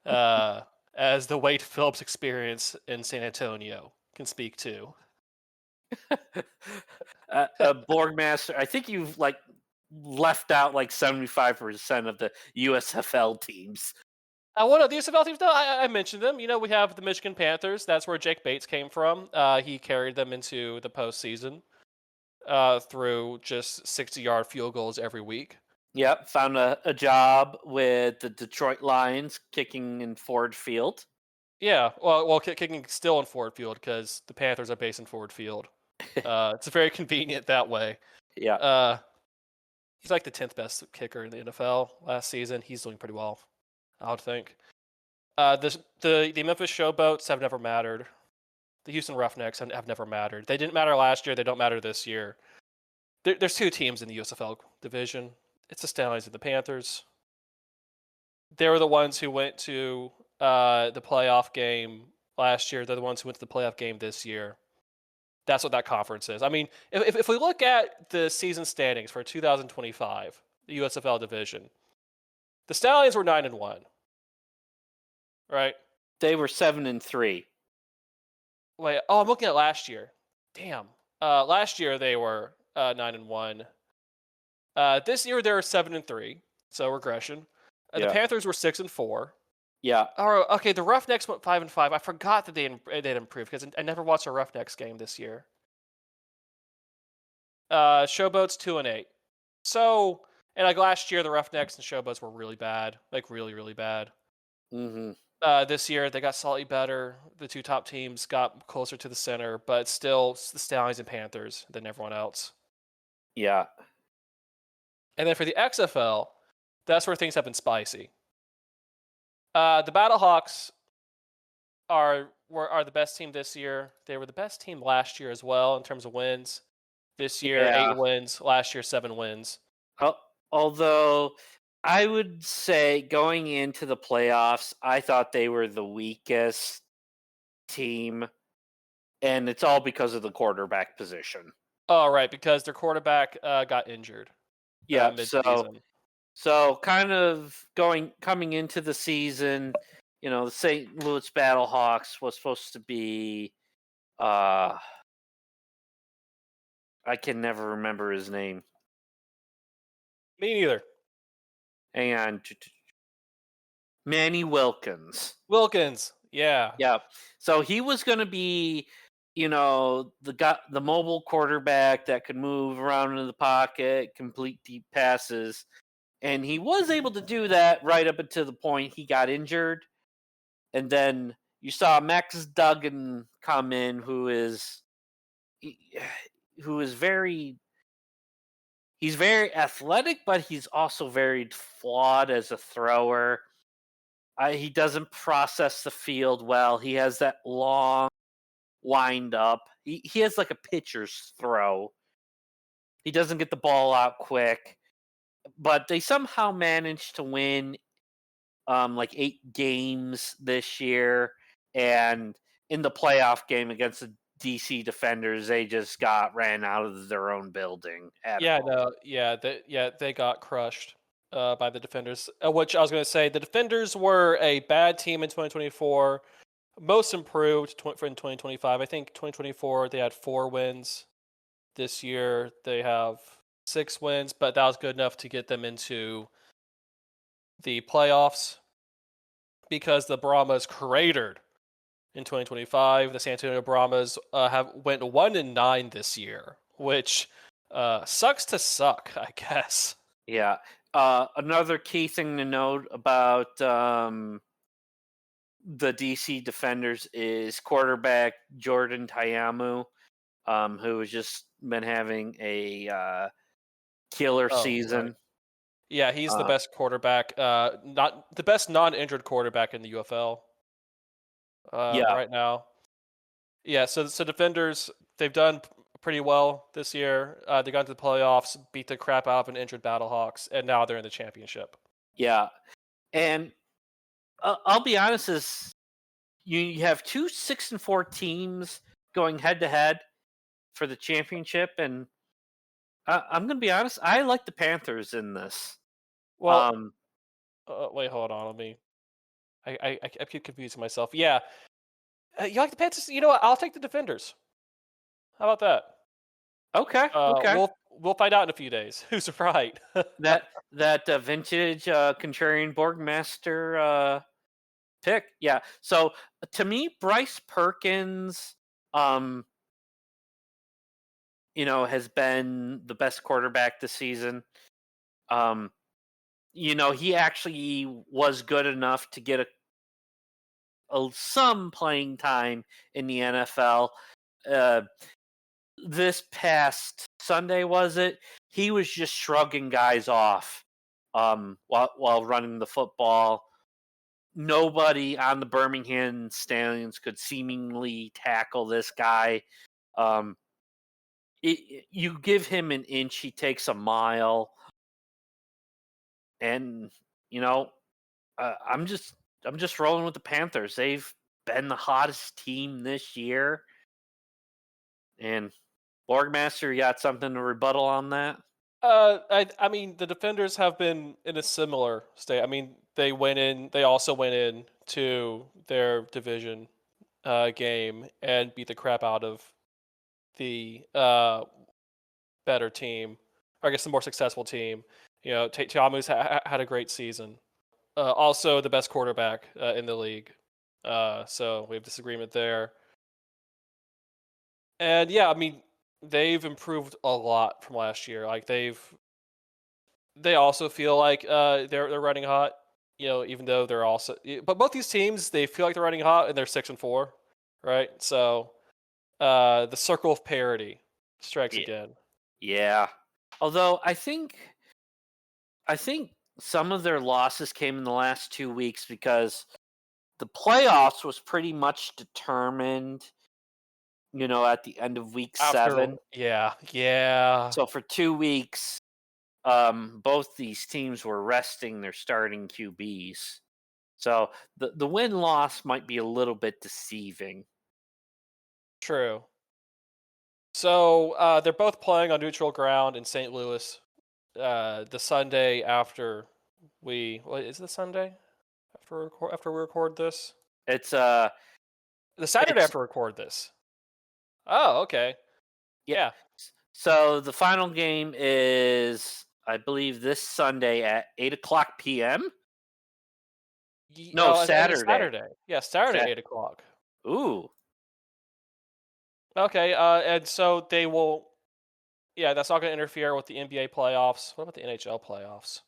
as the Wade Phillips experience in San Antonio can speak to. Borgmaster, I think you've left out 75% of the USFL teams. One of the USFL teams, no, I mentioned them. We have the Michigan Panthers. That's where Jake Bates came from. He carried them into the postseason through just 60-yard field goals every week. Yep, found a job with the Detroit Lions kicking in Ford Field. Yeah, well, kicking still in Ford Field because the Panthers are based in Ford Field. It's very convenient that way. Yeah. He's like the 10th best kicker in the NFL last season. He's doing pretty well, I would think. The Memphis Showboats have never mattered. The Houston Roughnecks have never mattered. They didn't matter last year. They don't matter this year. There's two teams in the USFL division. It's the Stallions and the Panthers. They were the ones who went to the playoff game last year. They're the ones who went to the playoff game this year. That's what that conference is. I mean, if we look at the season standings for 2025, the USFL division, the Stallions were 9-1, right? They were 7-3. Wait, I'm looking at last year. Damn. Last year they were 9-1. This year they were 7-3, so regression. The Panthers were 6-4. Yeah. Oh, okay. The Roughnecks went 5-5. I forgot that they'd improved because I never watched a Roughnecks game this year. Showboats 2-8. So, and last year, the Roughnecks and Showboats were really bad, really, really bad. Mm-hmm. This year they got slightly better. The two top teams got closer to the center, but still the Stallions and Panthers than everyone else. Yeah. And then for the XFL, that's where things have been spicy. The Battlehawks are the best team this year. They were the best team last year as well in terms of wins. This year, Yeah. 8 wins. Last year, 7 wins. Although I would say going into the playoffs, I thought they were the weakest team, and it's all because of the quarterback position. Oh, right, because their quarterback got injured Yeah, mid-season. so kind of coming into the season, the St. Louis Battlehawks was supposed to be I can never remember his name. Me neither. Hang on. Manny Wilkins. Wilkins, yeah. Yeah. So he was going to be, the mobile quarterback that could move around in the pocket, complete deep passes, and he was able to do that right up until the point he got injured. And then you saw Max Duggan come in, who is very he's very athletic, but he's also very flawed as a thrower. He doesn't process the field well. He has that long wind up. He has like a pitcher's throw. He doesn't get the ball out quick. But they somehow managed to win like 8 games this year. And in the playoff game against the DC Defenders, they just got ran out of their own building. They got crushed by the Defenders. Which I was going to say, the Defenders were a bad team in 2024. Most improved for in 2025. I think 2024 they had 4 wins. This year they have 6 wins, but that was good enough to get them into the playoffs because the Brahmas cratered in 2025. The San Antonio Brahmas went 1-9 this year, which sucks to suck, I guess. Yeah. Another key thing to note about the DC Defenders is quarterback Jordan Tayamu, who has just been having a killer season. Right. Yeah, he's the best quarterback, not the best non-injured quarterback in the UFL right now. Yeah, so Defenders, they've done pretty well this year. They got to the playoffs, beat the crap out of an injured Battlehawks, and now they're in the championship. Yeah, and I'll be honest, is you have 2 6-4 teams going head to head for the championship, and I'm going to be honest, I like the Panthers in this. Well, wait, hold on. Let me. I keep confusing myself. Yeah, you like the Panthers? You know what? I'll take the Defenders. How about that? Okay. We'll find out in a few days. Who's right? that vintage contrarian Borgmaster pick. Yeah. So to me, Bryce Perkins, has been the best quarterback this season. He actually was good enough to get some playing time in the NFL. This past Sunday, was it? He was just shrugging guys off while running the football. Nobody on the Birmingham Stallions could seemingly tackle this guy. You give him an inch, he takes a mile. And I'm just rolling with the Panthers. They've been the hottest team this year. And Borgmaster, you got something to rebuttal on that? I mean, the Defenders have been in a similar state. I mean, they also went in to their division game and beat the crap out of the better team, or I guess the more successful team. Tiamu's had a great season. Also, the best quarterback in the league. So we have disagreement there. And yeah, I mean, they've improved a lot from last year. Like they also feel like they're running hot. Even though they're also, but both these teams, they feel like they're running hot and they're 6-4, right? So the circle of parity strikes again. Yeah. Although I think some of their losses came in the last 2 weeks because the playoffs was pretty much determined at the end of week After 7. yeah. So for 2 weeks, both these teams were resting their starting QBs. So the win-loss might be a little bit deceiving. True. So they're both playing on neutral ground in St. Louis. The Sunday after what is the Sunday after we record this? It's The Saturday it's after we record this. Oh, okay. yeah. Yeah. So the final game is, I believe, this Sunday at 8:00 p.m. No, And it's Saturday. Saturday. Yeah, Saturday Sa- 8 o'clock. Ooh, Okay. And so they will. Yeah, that's not going to interfere with the NBA playoffs. What about the NHL playoffs?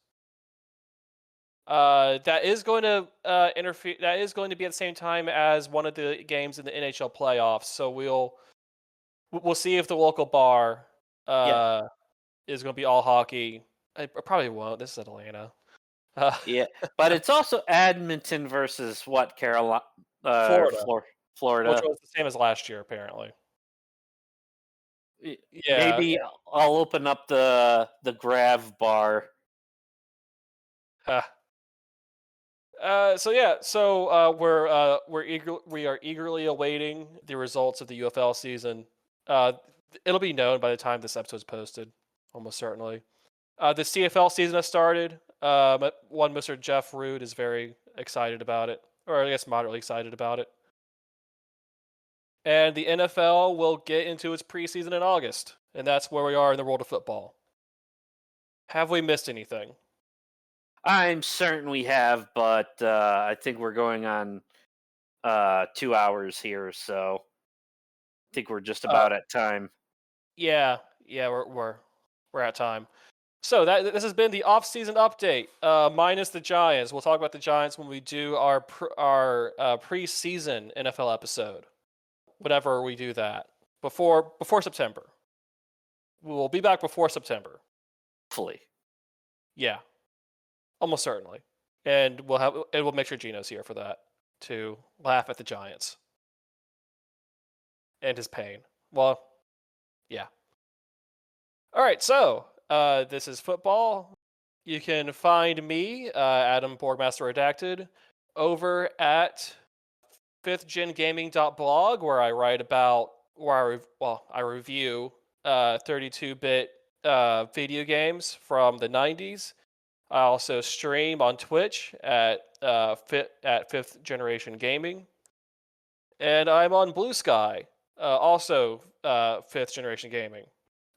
That is going to interfere. That is going to be at the same time as one of the games in the NHL playoffs. So we'll see if the local bar yeah, is going to be all hockey. I probably won't. This is Atlanta. Uh, yeah. But it's also Edmonton versus what, Carolina, Florida, which Florida. was the same as last year, apparently. Yeah. Maybe I'll open up the Grav bar. Uh, we are eagerly awaiting the results of the UFL season. It'll be known by the time this episode is posted, almost certainly. The CFL season has started. One Mr. Jeff Root is very excited about it, or I guess moderately excited about it. And the NFL will get into its preseason in August, and that's where we are in the world of football. Have we missed anything? I'm certain we have, but I think we're going on 2 hours here, so I think we're just Uh, about at time. yeah, we're at time. So this has been the off-season update, minus the Giants. We'll talk about the Giants when we do our preseason NFL episode, whenever we do that before September. We will be back before September. Hopefully. Yeah, almost certainly, and we'll make sure Gino's here for that to laugh at the Giants and his pain. Well, yeah. All right, so this is football. You can find me, Adam Borgmaster Redacted, over at fifthgengaming.blog, where I write about I review 32-bit video games from the 90s. I also stream on Twitch at Fifth Generation Gaming, and I'm on Blue Sky, also Fifth Generation Gaming.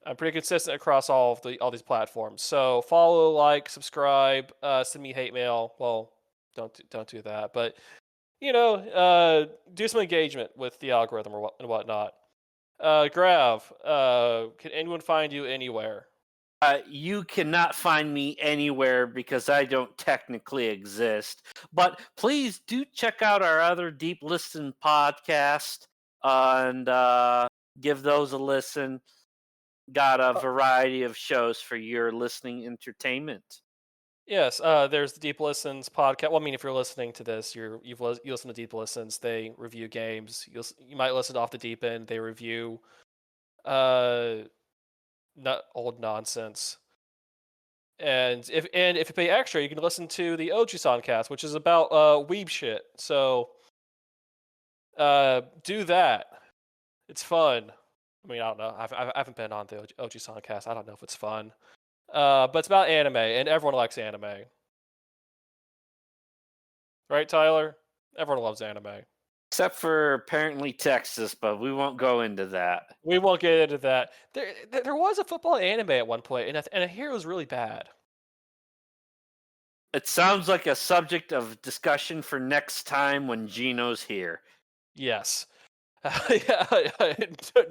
I'm pretty consistent across all these platforms. So follow, like, subscribe, send me hate mail. Well, don't do that, but do some engagement with the algorithm and whatnot. Grav, can anyone find you anywhere? You cannot find me anywhere because I don't technically exist. But please do check out our other Deep Listen podcast and give those a listen. Got a variety of shows for your listening entertainment. Yes, there's the Deep Listens podcast. Well, I mean, if you're listening to this, you listen to Deep Listens. They review games. You might listen to Off the Deep End. They review uh not old nonsense. And if you pay extra, you can listen to the Oji-san cast, which is about weeb shit. So do that. It's fun. I mean, I don't know. I haven't been on the Oji-san cast. I don't know if it's fun. But it's about anime, and everyone likes anime. Right, Tyler? Everyone loves anime. Except for apparently Texas, but we won't go into that. We won't get into that. There was a football anime at one point, and I hear it was really bad. It sounds like a subject of discussion for next time when Gino's here. Yes.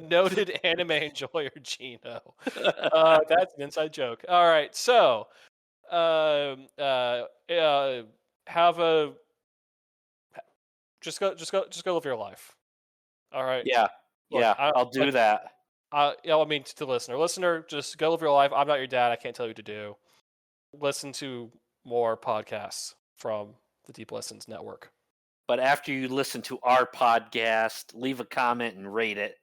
Noted anime enjoyer Gino. That's an inside joke. All right, so have a just go live your life. All right. Yeah, Look, I'll do that. I mean, to the listener, just go live your life. I'm not your dad. I can't tell you what to do. Listen to more podcasts from the Deep Listens Network. But after you listen to our podcast, leave a comment and rate it.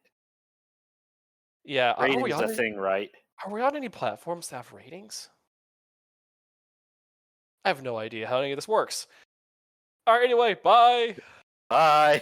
Yeah, Rating's a thing, right? are we on any platforms that have ratings? I have no idea how any of this works. All right, anyway, bye. Bye.